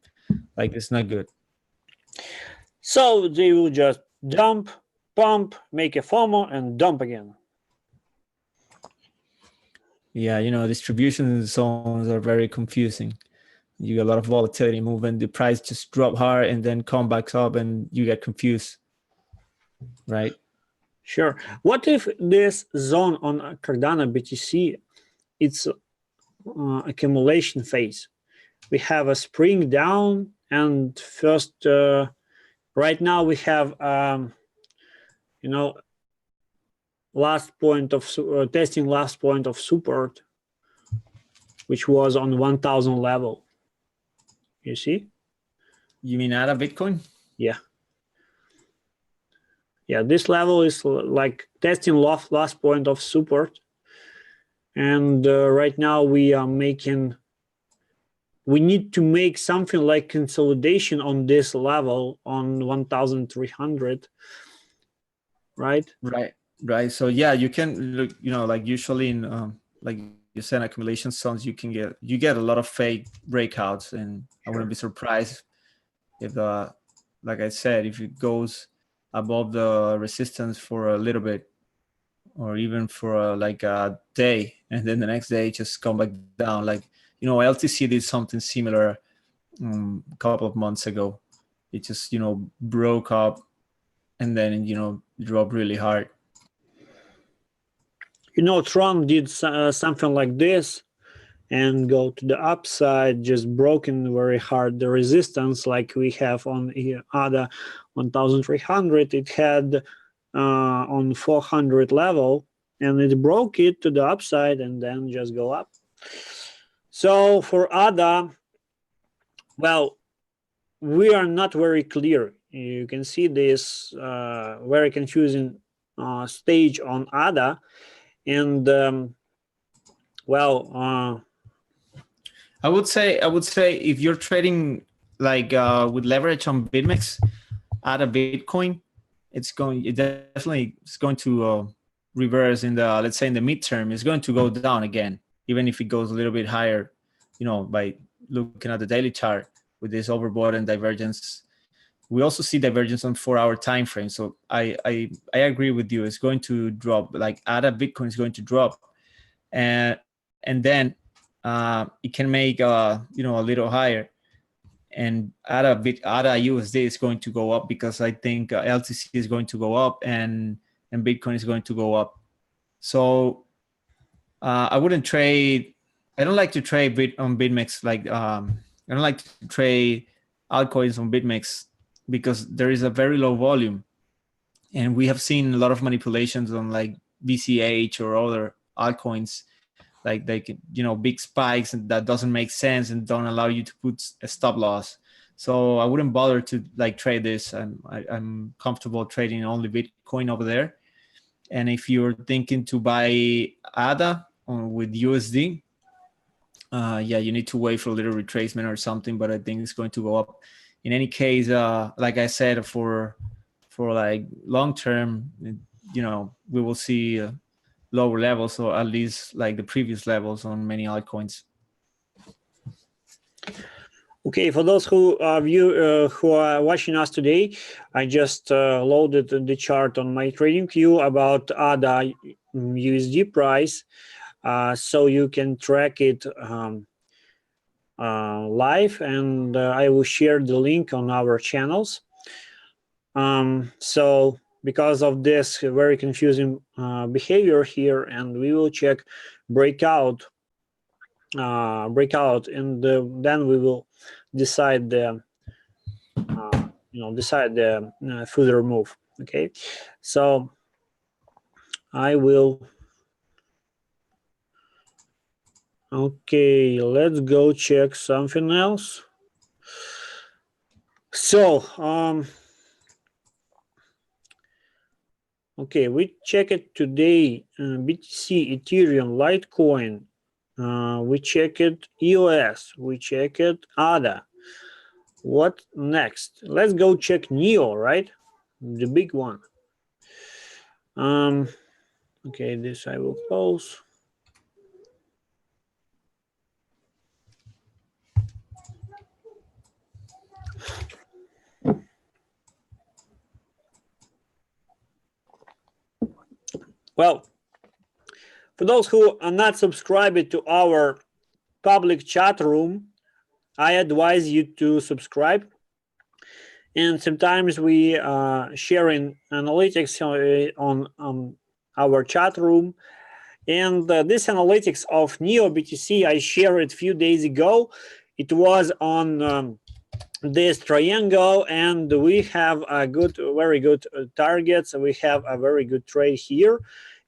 like it's not good. So they will just dump, pump, make a FOMO, and dump again. Yeah, you know, distribution zones are very confusing. You get a lot of volatility movement. The price just drop hard and then come back up, and you get confused, right? Sure. What if this zone on Cardano BTC, it's accumulation phase? We have a spring down, and first, right now we have, you know, last point of testing last point of support, which was on 1,000 level. You see? You mean ADA Bitcoin? Yeah. Yeah, this level is like testing last point of support. And right now we are making, we need to make something like consolidation on this level on 1,300, right? Right. So yeah, you can look, you know, like usually in like you said, accumulation zones, you get a lot of fake breakouts, and I wouldn't be surprised if like I said, if it goes above the resistance for a little bit, or even for like a day, and then the next day just come back down. Like, you know, LTC did something similar a couple of months ago. It just, you know, broke up and then, you know, dropped really hard. You know, Trump did something like this and go to the upside, just broken very hard the resistance like we have on other 1,300. It had on 400 level, and it broke it to the upside and then just go up. So for ADA, well, we are not very clear. You can see this very confusing stage on ADA, and well, I would say if you're trading like with leverage on BitMEX at a Bitcoin, it definitely is going to reverse in the, let's say in the midterm. It's going to go down again, even if it goes a little bit higher, you know, by looking at the daily chart with this overbought and divergence. We also see divergence on 4-hour time frame. So I agree with you. It's going to drop. Like ADA Bitcoin is going to drop, and then it can make you know, a little higher, and ADA USD is going to go up because I think LTC is going to go up and Bitcoin is going to go up. So I wouldn't trade. I don't like to trade on BitMEX. Like I don't like to trade altcoins on BitMEX because there is a very low volume, and we have seen a lot of manipulations on like BCH or other altcoins, like they can, you know, big spikes and that doesn't make sense and don't allow you to put a stop loss. So I wouldn't bother to like trade this. I'm comfortable trading only Bitcoin over there. And if you're thinking to buy ADA with USD, yeah, you need to wait for a little retracement or something, but I think it's going to go up. In any case, like I said, for like long term, you know, we will see lower levels, or at least like the previous levels on many altcoins. Okay, for those who are watching us today, I just loaded the chart on my TradingView about ADA USD price, so you can track it live, and I will share the link on our channels. So because of this very confusing behavior here, and we will check breakout, and then we will decide the further move. Okay, so I will. Okay, let's go check something else. So Okay, we check it today. BTC, Ethereum, Litecoin. We check it EOS. We check it ADA. What next? Let's go check NEO, right? The big one. Okay, this I will close. Well, for those who are not subscribed to our public chat room, I advise you to subscribe. And sometimes we sharing analytics on our chat room. And this analytics of NEO BTC I shared a few days ago. It was on this triangle, and we have a very good targets. We have a very good trade here,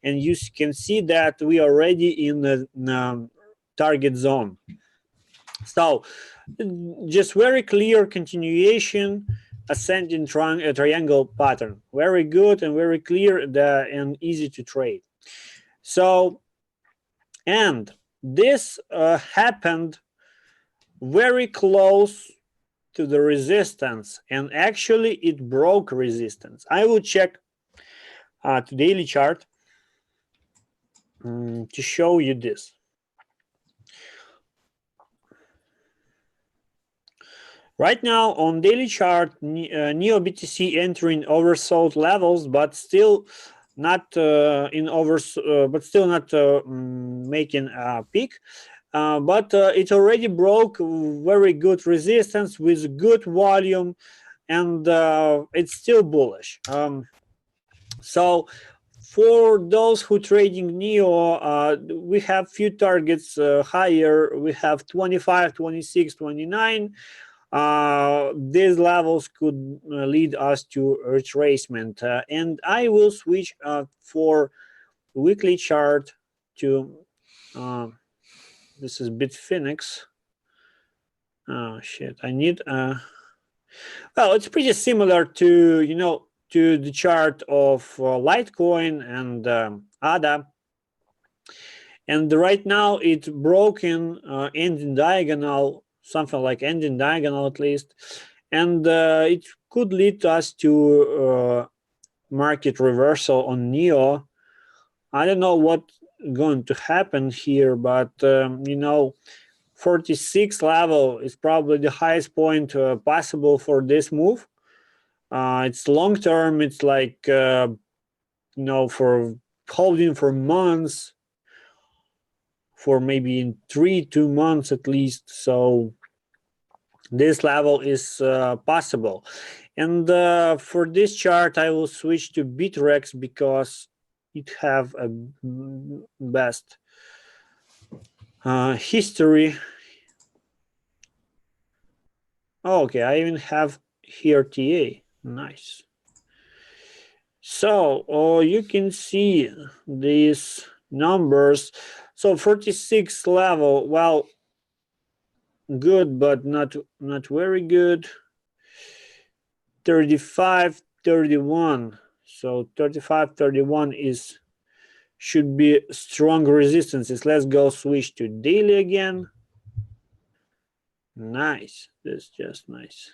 and you can see that we are already in the target zone. So just very clear continuation, ascending triangle pattern. Very good and very clear and easy to trade. So, and this happened very close to the resistance, and actually it broke resistance. I will check the daily chart to show you this. Right now on daily chart, NEO BTC entering oversold levels, but still not making a peak. But it already broke very good resistance with good volume, and it's still bullish. So for those who trading NEO, we have few targets higher. We have 25, 26, 29. These levels could lead us to retracement, and I will switch for weekly chart to this is Bitfinex. Oh shit, I need well, it's pretty similar to to the chart of Litecoin and ADA, and right now it's broken ending diagonal, something like ending diagonal at least, and it could lead us to market reversal on NEO. I don't know what's going to happen here, but 46 level is probably the highest point possible for this move. It's long term. It's like for holding for months, for maybe in 2 months at least. So this level is possible. And for this chart, I will switch to Bitrex because it have a best history. Oh, okay, I even have here TA. Nice. So you can see these numbers. So 46 level, well, good, but not very good. 35, 31. So 35, 31 should be strong resistances. Let's go switch to daily again. Nice. This is just nice.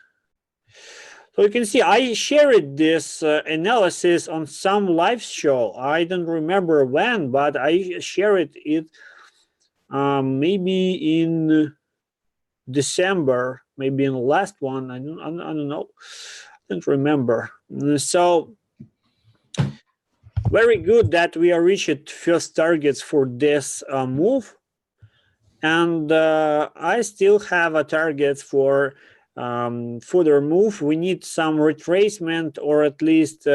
So you can see I shared this analysis on some live show. I don't remember when, but I shared it maybe in December, maybe in the last one. I don't know. I don't remember. So very good that we are reached first targets for this move, and I still have a target for further move. We need some retracement, or at least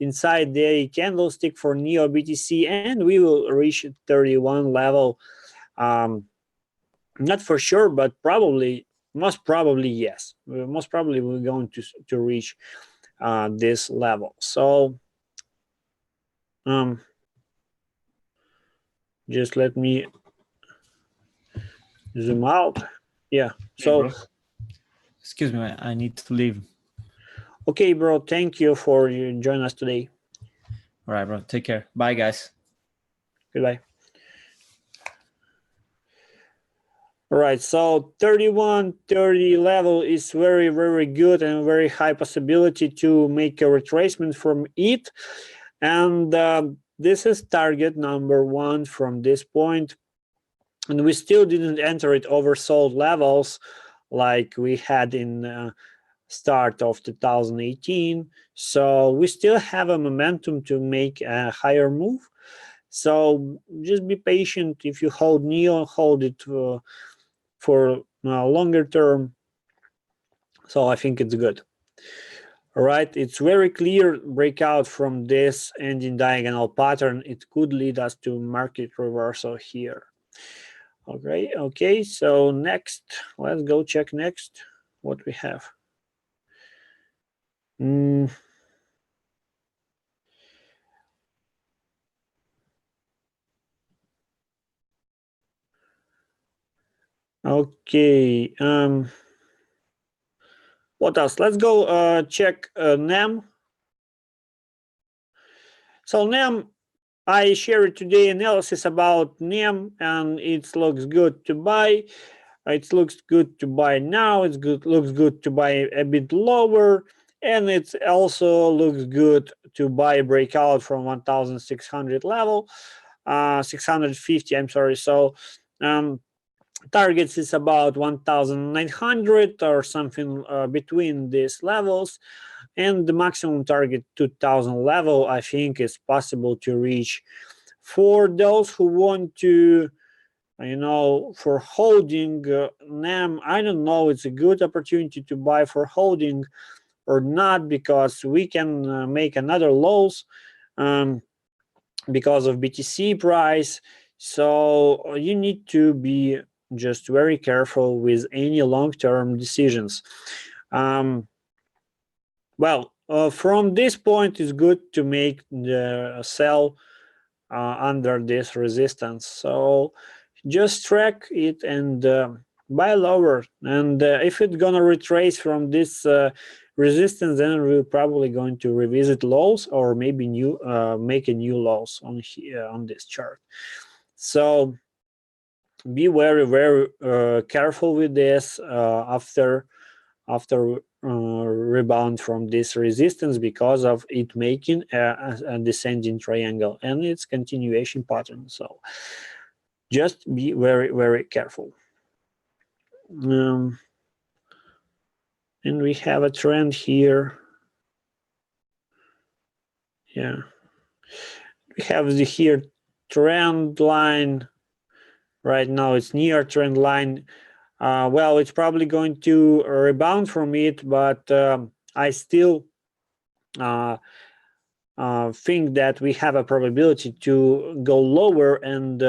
inside the candlestick for NEO BTC, and we will reach 31 level. Not for sure, but probably, most probably, yes. Most probably we're going to reach this level. So just let me zoom out. Yeah. So excuse me, I need to leave. Okay, bro. Thank you for joining us today. All right, bro. Take care. Bye, guys. Goodbye. All right, so 3130 level is very, very good and very high possibility to make a retracement from it. And this is target number 1 from this point. And we still didn't enter it oversold levels like we had in start of 2018. So we still have a momentum to make a higher move. So just be patient. If you hold NEO, hold it for longer term. So I think it's good. All right, it's very clear breakout from this ending diagonal pattern. It could lead us to market reversal here. Okay, so next, let's go check next what we have. Okay, what else? Let's go check NEM. So NEM, I shared today analysis about NEM, and it looks good to buy. It looks good to buy now. Looks good to buy a bit lower, and it also looks good to buy breakout from 1,600 level, 650. I'm sorry. So targets is about 1,900 or something between these levels, and the maximum target 2,000 level I think is possible to reach for those who want to, for holding NEM. I don't know, it's a good opportunity to buy for holding or not, because we can make another lows because of BTC price. So you need to be just very careful with any long-term decisions. From this point, it's good to make the sell under this resistance. So just track it and buy lower. And if it's gonna retrace from this resistance, then we're probably going to revisit lows or maybe make a new lows on here on this chart. So be very, very careful with this after rebound from this resistance, because of it making a descending triangle and its continuation pattern. So just be very, very careful. And we have a trend here. Yeah, we have the here trend line. Right now it's near trend line. Well, it's probably going to rebound from it, but I still think that we have a probability to go lower and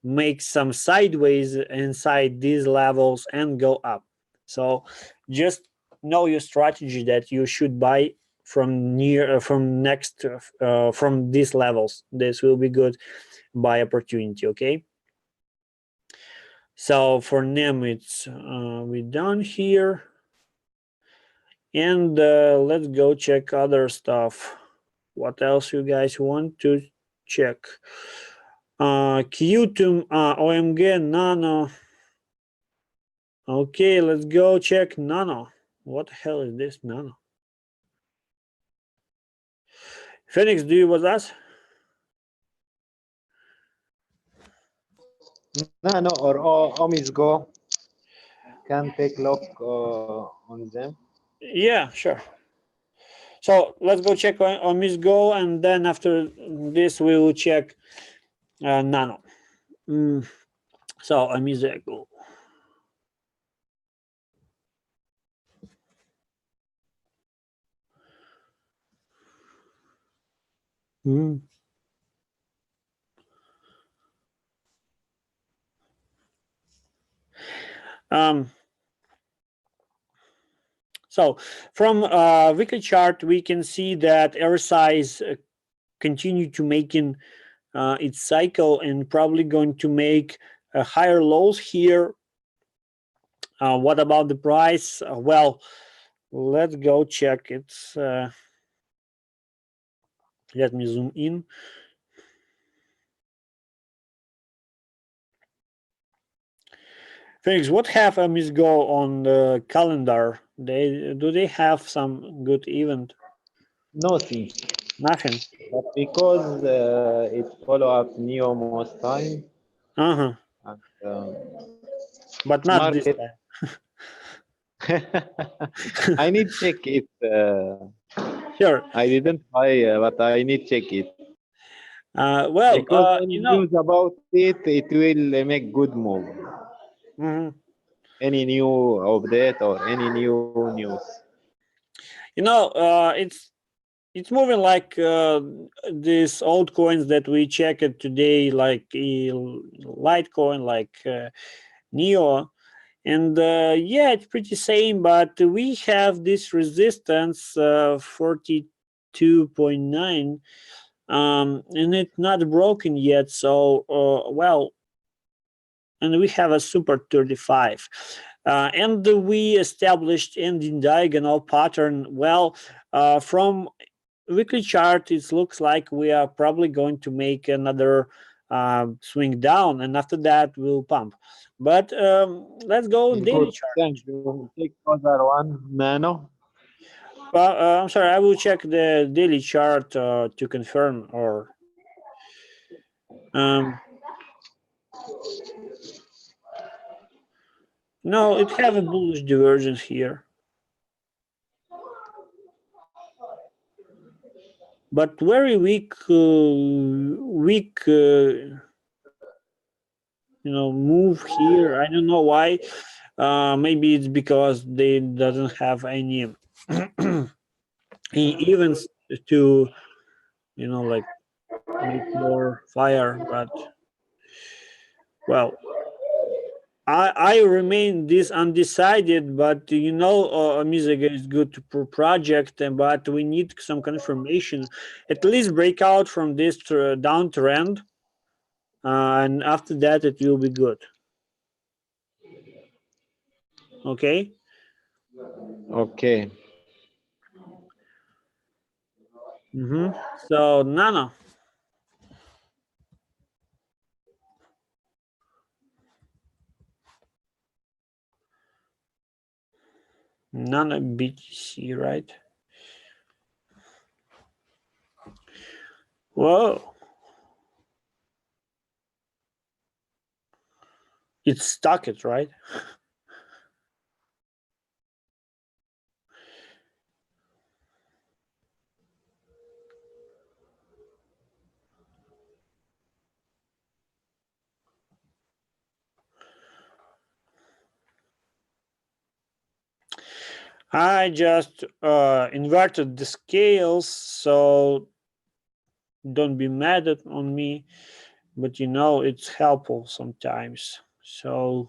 make some sideways inside these levels and go up. So just know your strategy, that you should buy from from these levels. This will be good buy opportunity. Okay, so for NEM it's we done here, and let's go check other stuff. What else you guys want to check? Qtum, OMG, Nano. Okay, let's go check Nano. What the hell is this Nano? Phoenix, do you with us? Nano or Omis Go. Can take look on them. Yeah, sure. So let's go check on Miss Go, and then after this we will check Nano. So on Miss Go. So from weekly chart, we can see that RSI is continue to making its cycle, and probably going to make higher lows here. What about the price? Well, let's go check. It's Let me zoom in. Felix, what have MSGO on the calendar? Do they have some good event? Nothing. Nothing. But because it follow up Neo most time, Uh-huh. and But not this market. time. I need check it. Sure. I didn't buy, but I need check it. Well, Because any you know, news about it, it will make good move. mhm. Any new update or any new news. You know, it's moving like these old coins that we checked today, like Litecoin, like Neo, and yeah, it's pretty same. But we have this resistance 42.9, and it's not broken yet. So well, and we have a super 35. And we established ending diagonal pattern. Well, from weekly chart, it looks like we are probably going to make another swing down, and after that we'll pump. But let's go It's daily good. chart. Thank you. Take other one, Nano. Well, I'm sorry, I will check the daily chart to confirm. Or no, it have a bullish divergence here, but very weak, move here. I don't know why. Maybe it's because they doesn't have any events to, like make more fire. But well, I remain this undecided. But music is good to project, but we need some confirmation, at least break out from this downtrend, and after that it will be good. Okay. Okay. So Nano. Nano BTC, right? Whoa. It's stuck it, right? I just inverted the scales, so don't be mad on me, but it's helpful sometimes. So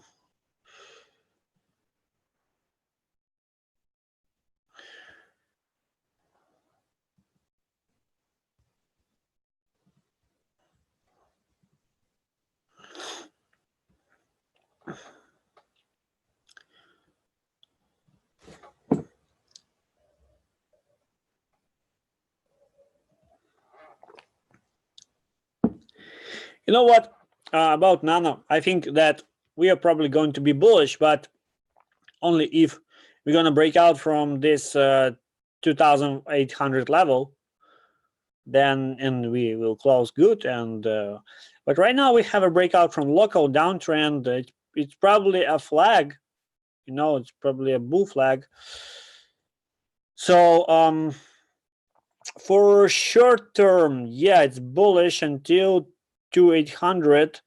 you know what about Nano? I think that we are probably going to be bullish, but only if we're going to break out from this 2,800 level, then and we will close good. And but right now we have a breakout from local downtrend. It's probably a flag, it's probably a bull flag. So for short term, yeah, it's bullish until 2,800.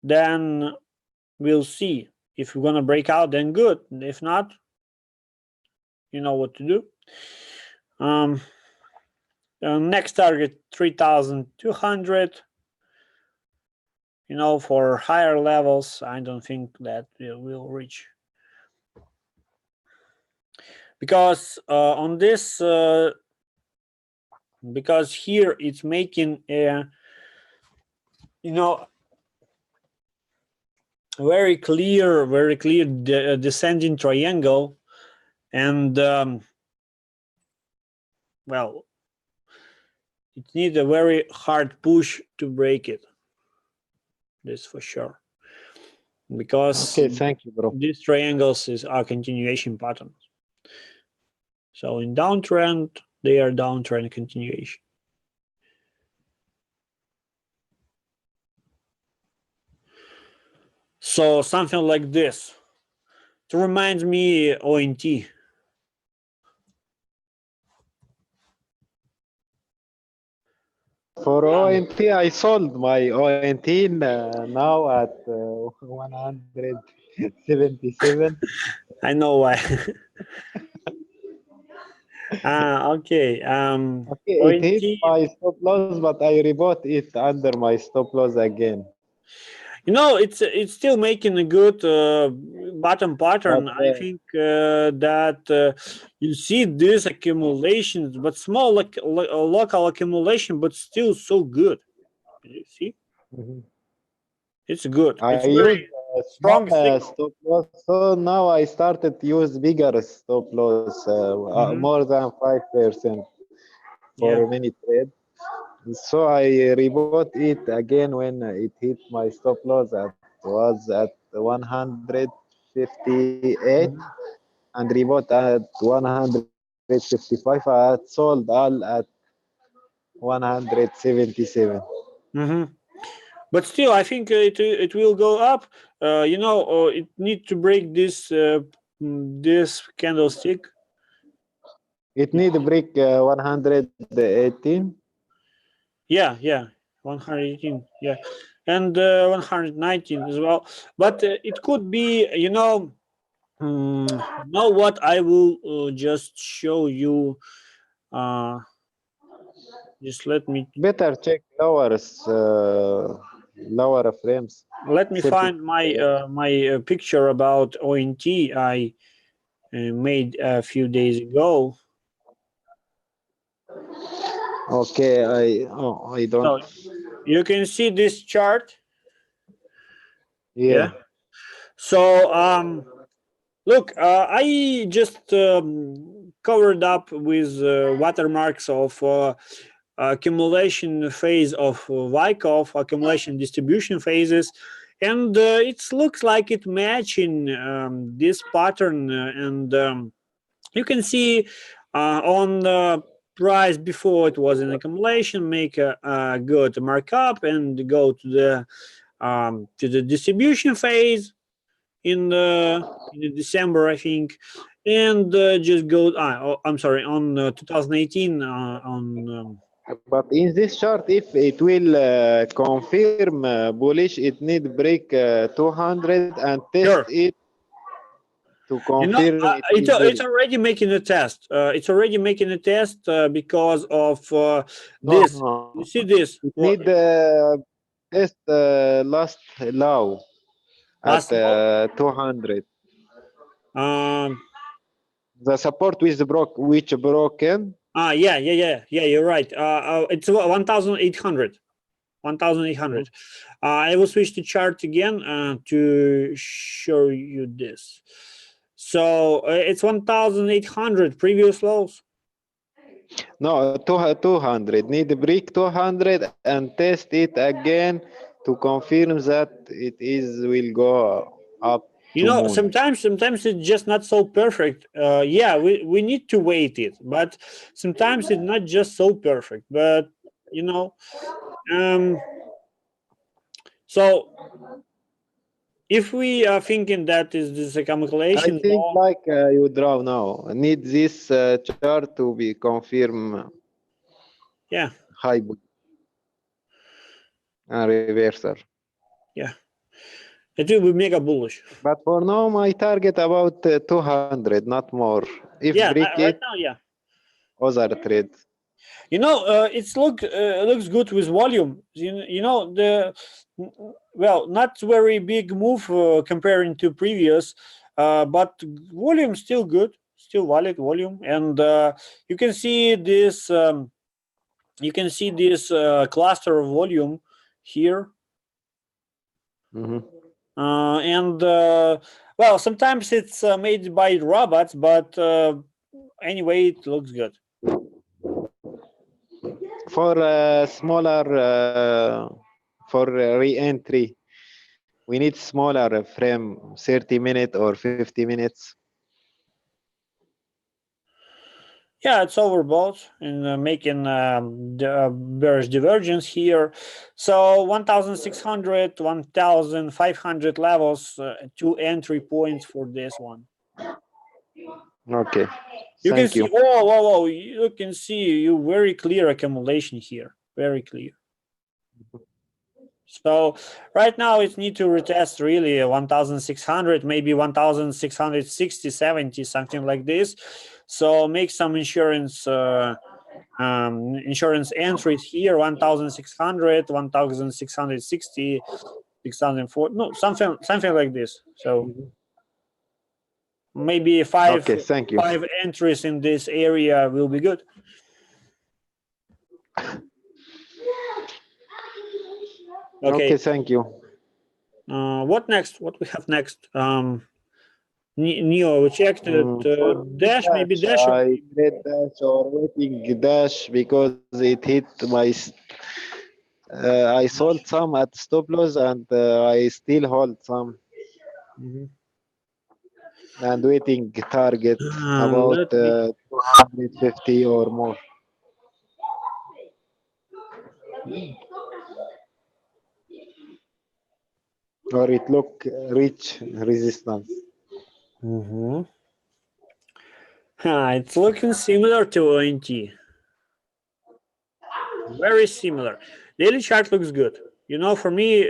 Then we'll see. If we're gonna break out, then good. If not, you know what to do. Next target 3,200. For higher levels, I don't think that we will reach, because on this, because here it's making a very clear descending triangle, and well, it needs a very hard push to break it. This for sure. Because Okay, thank you, bro. these triangles are continuation patterns. So in downtrend, they are downtrend continuation. So something like this. It reminds me ONT. For ONT, I sold my ONT now at 177. I know why. Okay. Okay, it ONT. hit my stop loss, but I rebought it under my stop loss again. You know, it's still making a good bottom pattern. But I think that you see these accumulations, but small, like local accumulation, but still so good. You see, it's good. I It's used very a strong small signal. stop loss, so now I started to use bigger stop loss, more than 5% Yeah. for many trades. So I rebought it again when it hit my stop loss was at 158 and rebought at 155. I had sold all at 177. But still, I think it will go up. You know, it need to break this candlestick. It need to break 118. Yeah, 118. Yeah, and 119 as well. But it could be, you know, know what I will just show you. Uh, just Better check lower frames. let me find my picture about ONT I made a few days ago. Okay, I don't. So you can see this chart. Yeah. Yeah. So look, I just covered up with watermarks of accumulation phase of Wyckoff, accumulation distribution phases, and it looks like it matching this pattern, and you can see on the price before it was an accumulation, make a good markup and go to the distribution phase in December, I think, and just go. I'm sorry, on 2018 But in this chart, if it will confirm bullish, it need break 200 and test sure. it to You know, confirm it is it's bullish. already making a test. It's already making a test because of No, this. You no. see this? It Well, need test last low at last low. 200. Um, The support which broken. yeah. You're right. It's 1,800. 1,800. I will switch to chart again to show you this. So it's 1,800 previous lows. No, 200. Need to break 200 and test it again to confirm that it is will go up You to know, moon. sometimes it's just not so perfect. Yeah, we need to wait it, but sometimes it's not just so perfect. But you know, so if we are thinking that is this a I calculation think law, like you draw now. Need this chart to be confirm yeah, high reversal. yeah, it will be mega bullish. But for now, my target about 200, not more. If Yeah, break right it, now, yeah. other trade. You know, looks good with volume. You know well, not very big move comparing to previous, but volume still good, still valid volume, and you can see this. You can see this cluster of volume here, and well, sometimes it's made by robots, but anyway, it looks good. For smaller for re-entry, we need smaller frame, 30 minutes or 50 minutes. Yeah, it's overbought in making the bearish divergence here. So 1,600, 1,500 levels, 2 entry points for this one. Okay. You can Thank see, you. oh, you can see you very clear accumulation here, very clear. So right now it need to retest really 1,600, maybe 1,660, 70, something like this. So make some insurance entries here, 1,600, 1,660, 6,004, no, something like this. So maybe five Okay, thank you. entries in this area will be good. Okay, thank you. what next? What we have next? Neo, we checked it. Dash, maybe Dash. I trade dash or waiting dash because it hit my. I sold some at stop loss and I still hold some and waiting target about 250 or more. Or it look reach resistance. It's looking similar to ONT. Very similar. Daily chart looks good. You know, for me,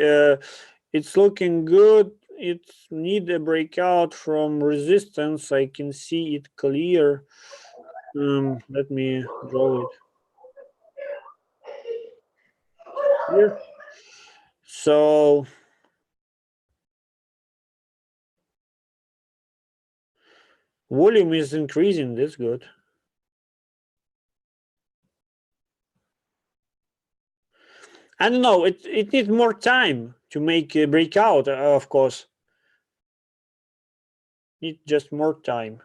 it's looking good. It need a breakout from resistance. I can see it clear. Let me draw it here. So volume is increasing. That's good. I don't know. It needs more time to make a breakout. Of course, need just more time.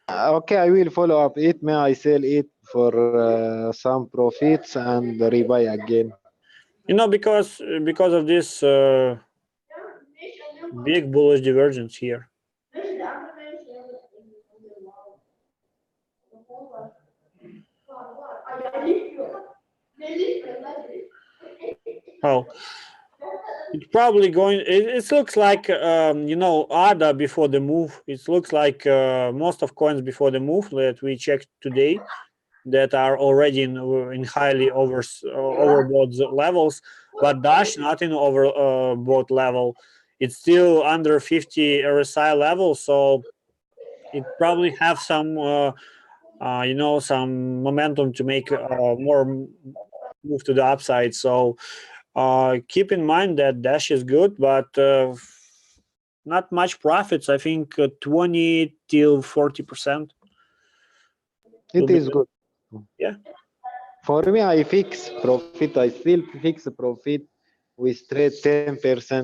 Okay, I will follow up it. May I sell it for some profits and rebuy again? You know, because of this big bullish divergence here. Oh, it's probably going. It looks like you know, ADA before the move. It looks like most of coins before the move that we checked today that are already in highly overbought levels, but Dash not in overbought level. It's still under 50 RSI level, so it probably have some you know, some momentum to make more move to the upside. So keep in mind that Dash is good, but not much profits. I think 20 till 40%. It is good. Yeah. For me, I fix profit. I still fix profit with trade 10%,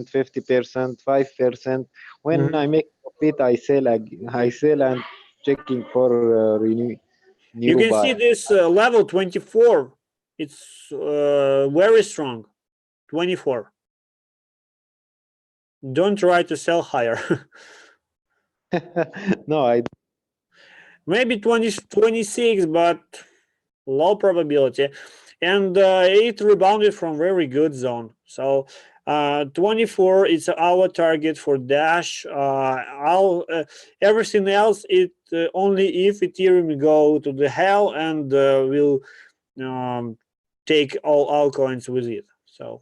50%, 5%. When I make profit, I sell. I sell and checking for renew. You can see this level 24. It's very strong. 24. Don't try to sell higher. No, I. Maybe 26, but low probability. And it rebounded from very good zone. So 24 is our target for Dash. Everything else, it only if Ethereum go to the hell and will take all altcoins with it. So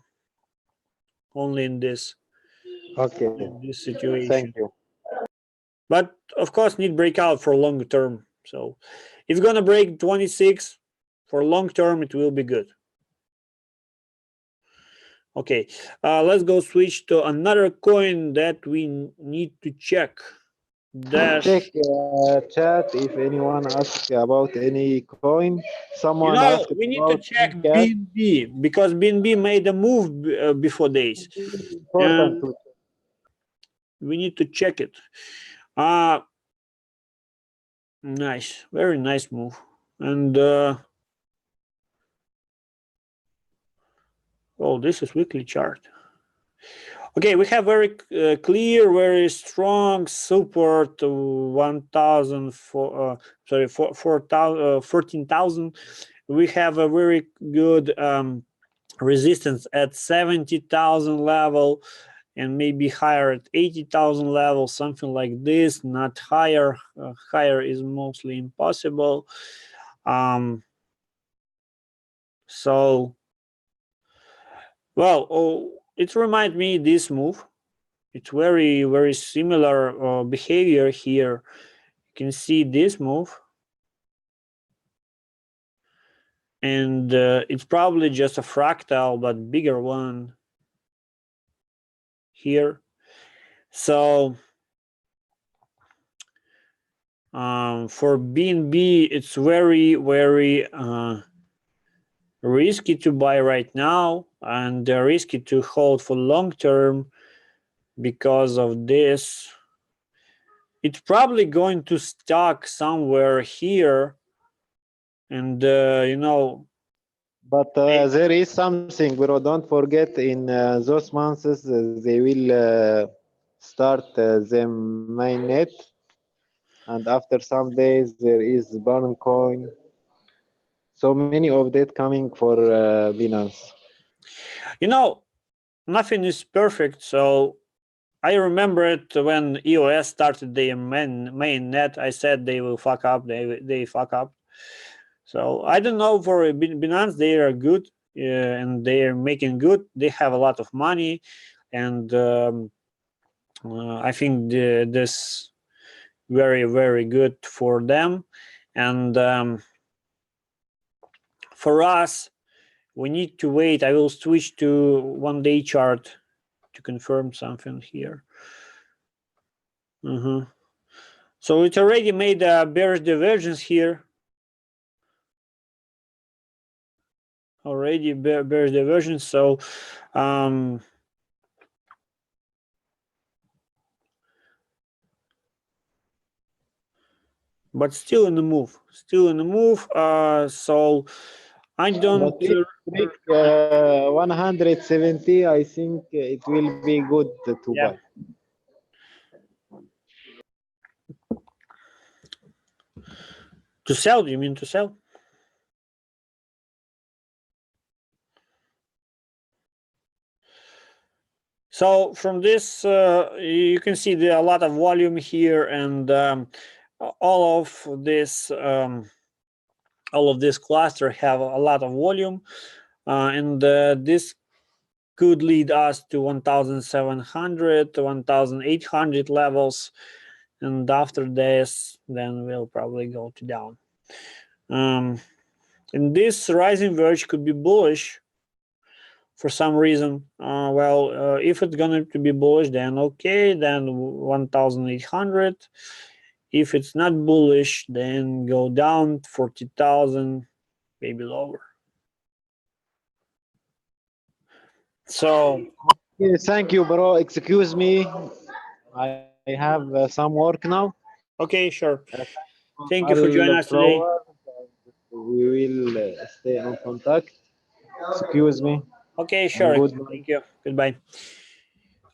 only in this situation. Thank you. But of course, need breakout for long term. So if you're gonna break 26 for long term, it will be good. Okay, let's go switch to another coin that we need to check. Dash. Check chat if anyone asks about any coin. Someone asked. We need to check BNB because BNB made a move before days. Important. We need to check it. Nice, very nice move. And oh, this is weekly chart. Okay, we have very clear, very strong support 14,000. We have a very good resistance at 70,000 level, and maybe higher at 80,000 level, something like this. Not higher. Higher is mostly impossible. So, well, it reminds me this move. It's very, very similar behavior here. You can see this move. And it's probably just a fractal, but bigger one here. So for BNB, it's very, very risky to buy right now, and risky to hold for long term because of this. It's probably going to stuck somewhere here, and But there is something, bro. Don't forget, in those months, they will start the mainnet, and after some days, there is burn coin. So many updates coming for Binance. Nothing is perfect. So I remember it when EOS started their main net. I said they will fuck up. They fuck up. So I don't know, for Binance, they are good and they are making good. They have a lot of money, and I think this very, very good for them. And for us, we need to wait. I will switch to 1-day chart to confirm something here. So it already made a bearish divergence here. Already bearish divergence. So but still in the move. So I don't. But if break 170, I think it will be good to buy. To sell? You mean to sell? So from this, you can see a lot of volume here, and all of this cluster have a lot of volume, and this could lead us to 1,700 to 1,800 levels, and after this, then we'll probably go to down. And this rising verge could be bullish for some reason. If it's going to be bullish, then okay, then 1,800. If it's not bullish, then go down 40,000, maybe lower. So thank you, bro. Excuse me, I have some work now. Okay, sure. Thank you for joining us today. We will stay on contact. Excuse me. Okay, sure. Thank you. Goodbye.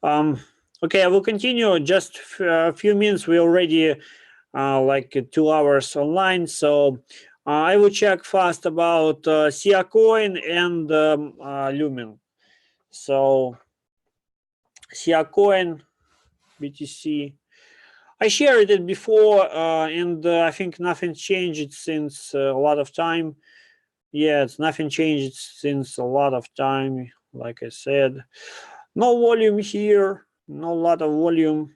Okay, I will continue. Just a few minutes. We already like 2 hours online. So I will check fast about SIA coin and Lumen. So SIA coin, BTC. I shared it before, and I think nothing changed since a lot of time. Yeah, it's nothing changed since a lot of time. Like I said, no volume here, no lot of volume.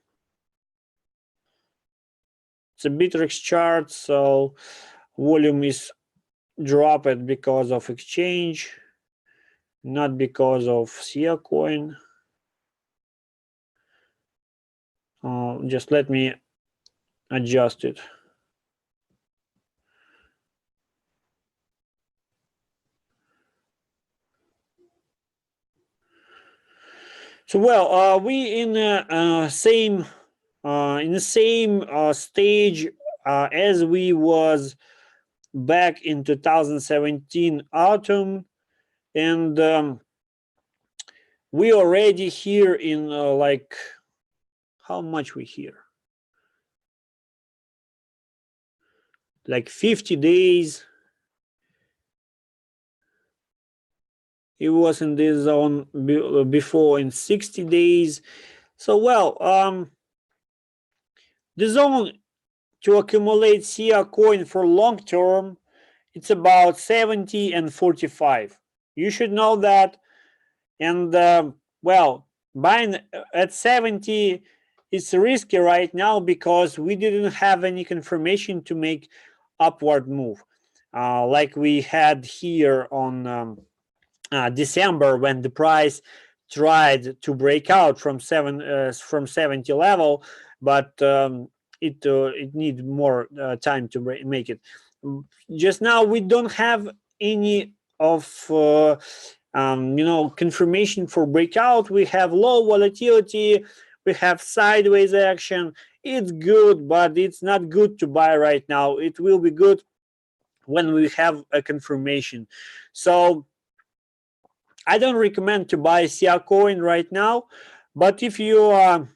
It's a Bittrex chart, so volume is dropped because of exchange, not because of SIA coin. Just let me adjust it. So well, we in the same stage as we was back in 2017 autumn, and we already here in like, how much we here? Like 50 days. It was in this zone before in 60 days. So well, the zone to accumulate SIA coin for long term, it's about 70 and 45. You should know that. And well, buying at 70 is risky right now because we didn't have any confirmation to make upward move like we had here on December, when the price tried to break out from 70 level, but it needs more time to make it. Just now we don't have any of confirmation for breakout. We have low volatility, we have sideways action. It's good, but it's not good to buy right now. It will be good when we have a confirmation. So I don't recommend to buy SIA coin right now, but if you are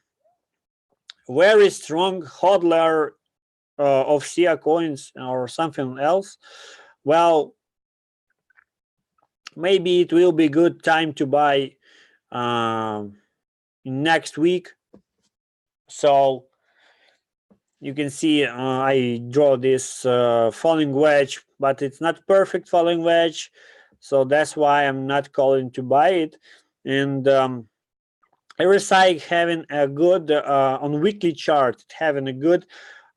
very strong hodler of SIA coins or something else, well, maybe it will be good time to buy next week. So you can see I draw this falling wedge, but it's not perfect falling wedge, so that's why I'm not calling to buy it. And RSI having a good on weekly chart, having a good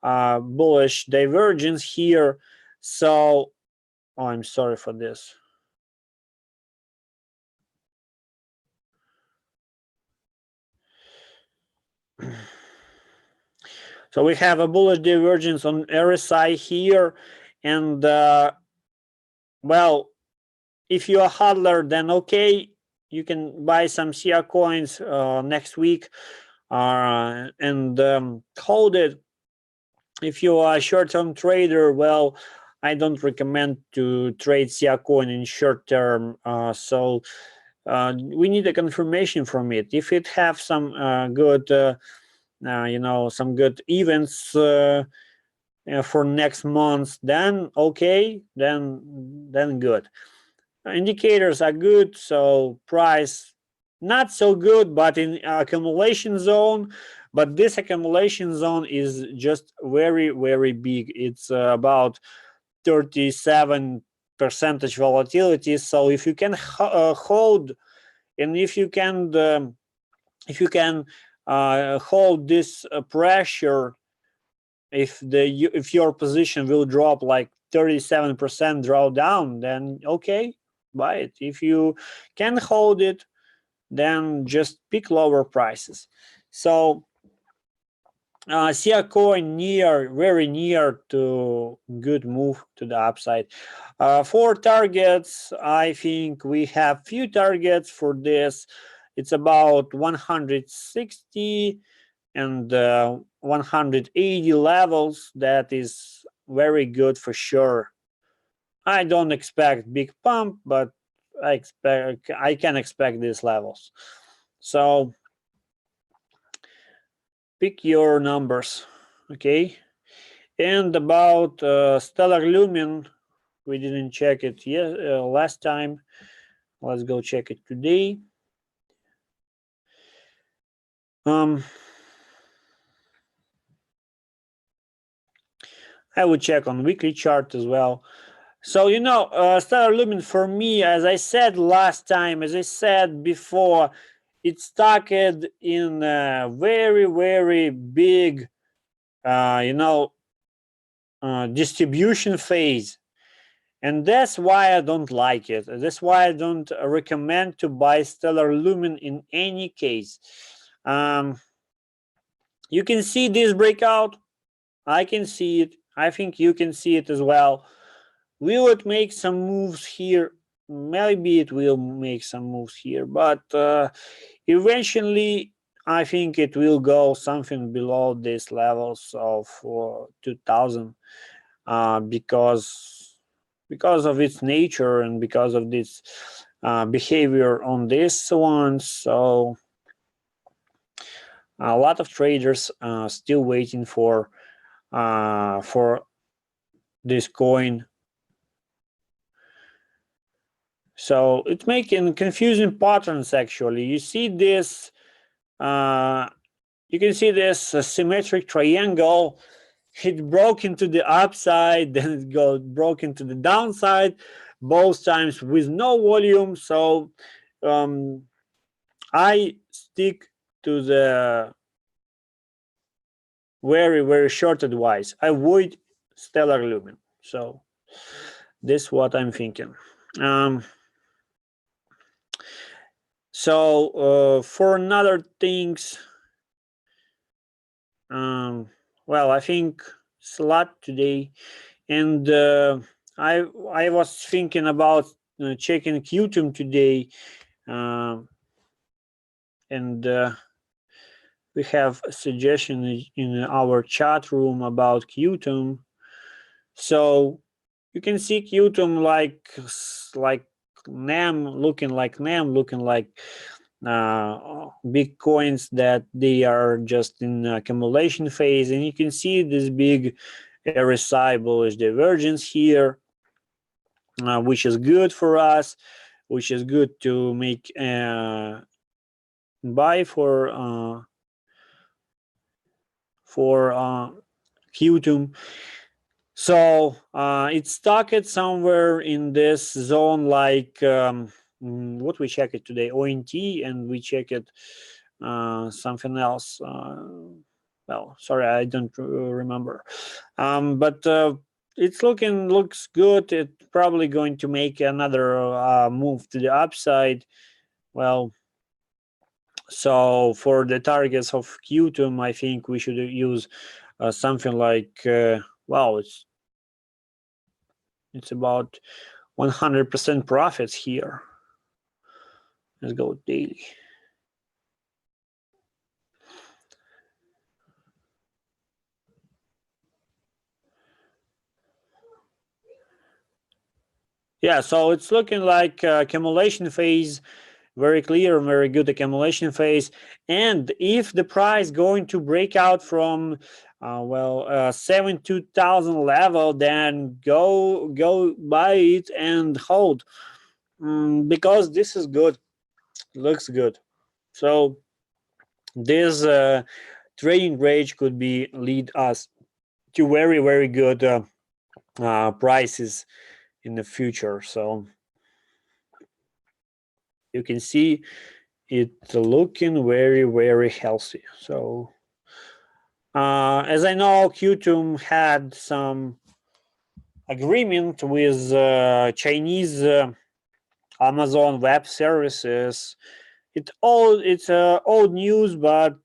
bullish divergence here. So I'm sorry for this. So we have a bullish divergence on RSI here, and well, if you're a hodler, then okay, you can buy some SIA coins next week and hold it. If you are a short-term trader, well, I don't recommend to trade SIA coin in short term. So we need a confirmation from it. If it have some good, some good events for next month, then okay, then good. Indicators are good, so price not so good, but in accumulation zone. But this accumulation zone is just very, very big. It's about 37% volatility. So if you can hold, and if you can hold this pressure, if your position will drop like 37% drawdown, then okay, buy it. If you can hold it, then just pick lower prices. So SIA coin very near to good move to the upside. For targets, I think we have few targets for this. It's about 160 and 180 levels. That is very good for sure. I don't expect big pump, but I can expect these levels. So pick your numbers, okay? And about Stellar Lumen, we didn't check it yet last time. Let's go check it today. I would check on weekly chart as well. So, Stellar Lumen for me, as I said last time, as I said before, it's stuck in a very, very big, distribution phase. And that's why I don't like it. That's why I don't recommend to buy Stellar Lumen in any case. You can see this breakout. I can see it. I think you can see it as well. Will it make some moves here? maybe it will make some moves here, but eventually I think it will go something below these levels of 2000 because of its nature and because of this behavior on this one. So a lot of traders still waiting for this coin. So it's making confusing patterns. Actually, you see this. You can see this symmetric triangle. It broke into the upside, then it broke into the downside, both times with no volume. So I stick to the very short advice. Avoid stellar lumen. So this is what I'm thinking. So for another things, well, I think it's a lot today, and I was thinking about checking Qtum today, and we have a suggestion in our chat room about Qtum. So you can see Qtum like NAM, looking like NAM, looking like big coins that they are just in accumulation phase, and you can see this big RSI bullish divergence here, which is good for us, which is good to make buy for Qtum. So it's stuck at somewhere in this zone, like what we check it today, ONT, and we check it something else. Well, sorry, I don't remember. But it's looks good. It's probably going to make another move to the upside. Well, so for the targets of Qtum, I think we should use something like wow, it's about 100% profits here. Let's go daily. Yeah, so it's looking like accumulation phase, very clear, very good accumulation phase. And if the price going to break out from 72,000 level, then go buy it and hold, because this is good, looks good. So this trading range could be lead us to very good prices in the future. So you can see it looking very healthy. So as I know, Qtum had some agreement with Chinese Amazon Web Services. It's old news, but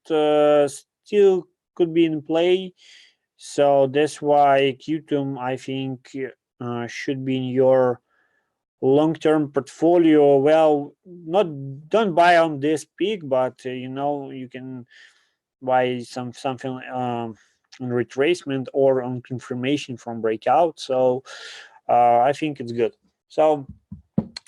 still could be in play. So that's why Qtum, I think, should be in your long-term portfolio. Well, don't buy on this peak, but you can buy something on retracement or on confirmation from breakout. So I think it's good. So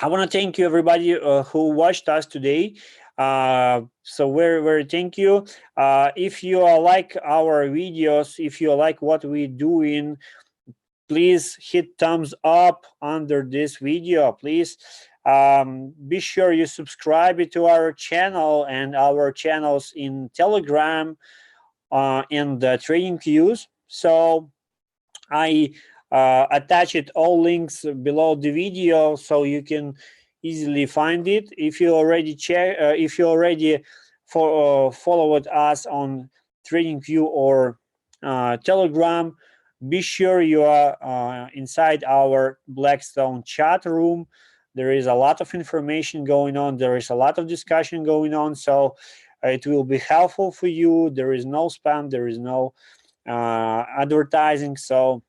I want to thank you, everybody who watched us today. So very thank you. If you like our videos, if you like what we're doing, please hit thumbs up under this video. Please be sure you subscribe to our channel and our channels in Telegram and TradingView. So I attached all links below the video, so you can easily find it. If you already followed us on TradingView or Telegram, be sure you are inside our BlackStone chat room. There is a lot of information going on. There is a lot of discussion going on. So it will be helpful for you. There is no spam. There is no advertising. So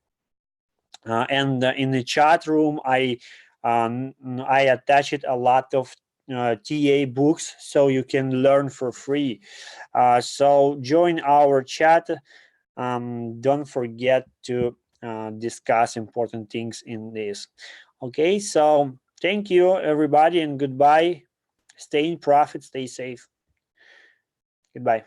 and in the chat room, I I attached a lot of TA books so you can learn for free. So join our chat. Don't forget to discuss important things in this. Okay, so thank you everybody and goodbye. Stay in profit, stay safe. Goodbye.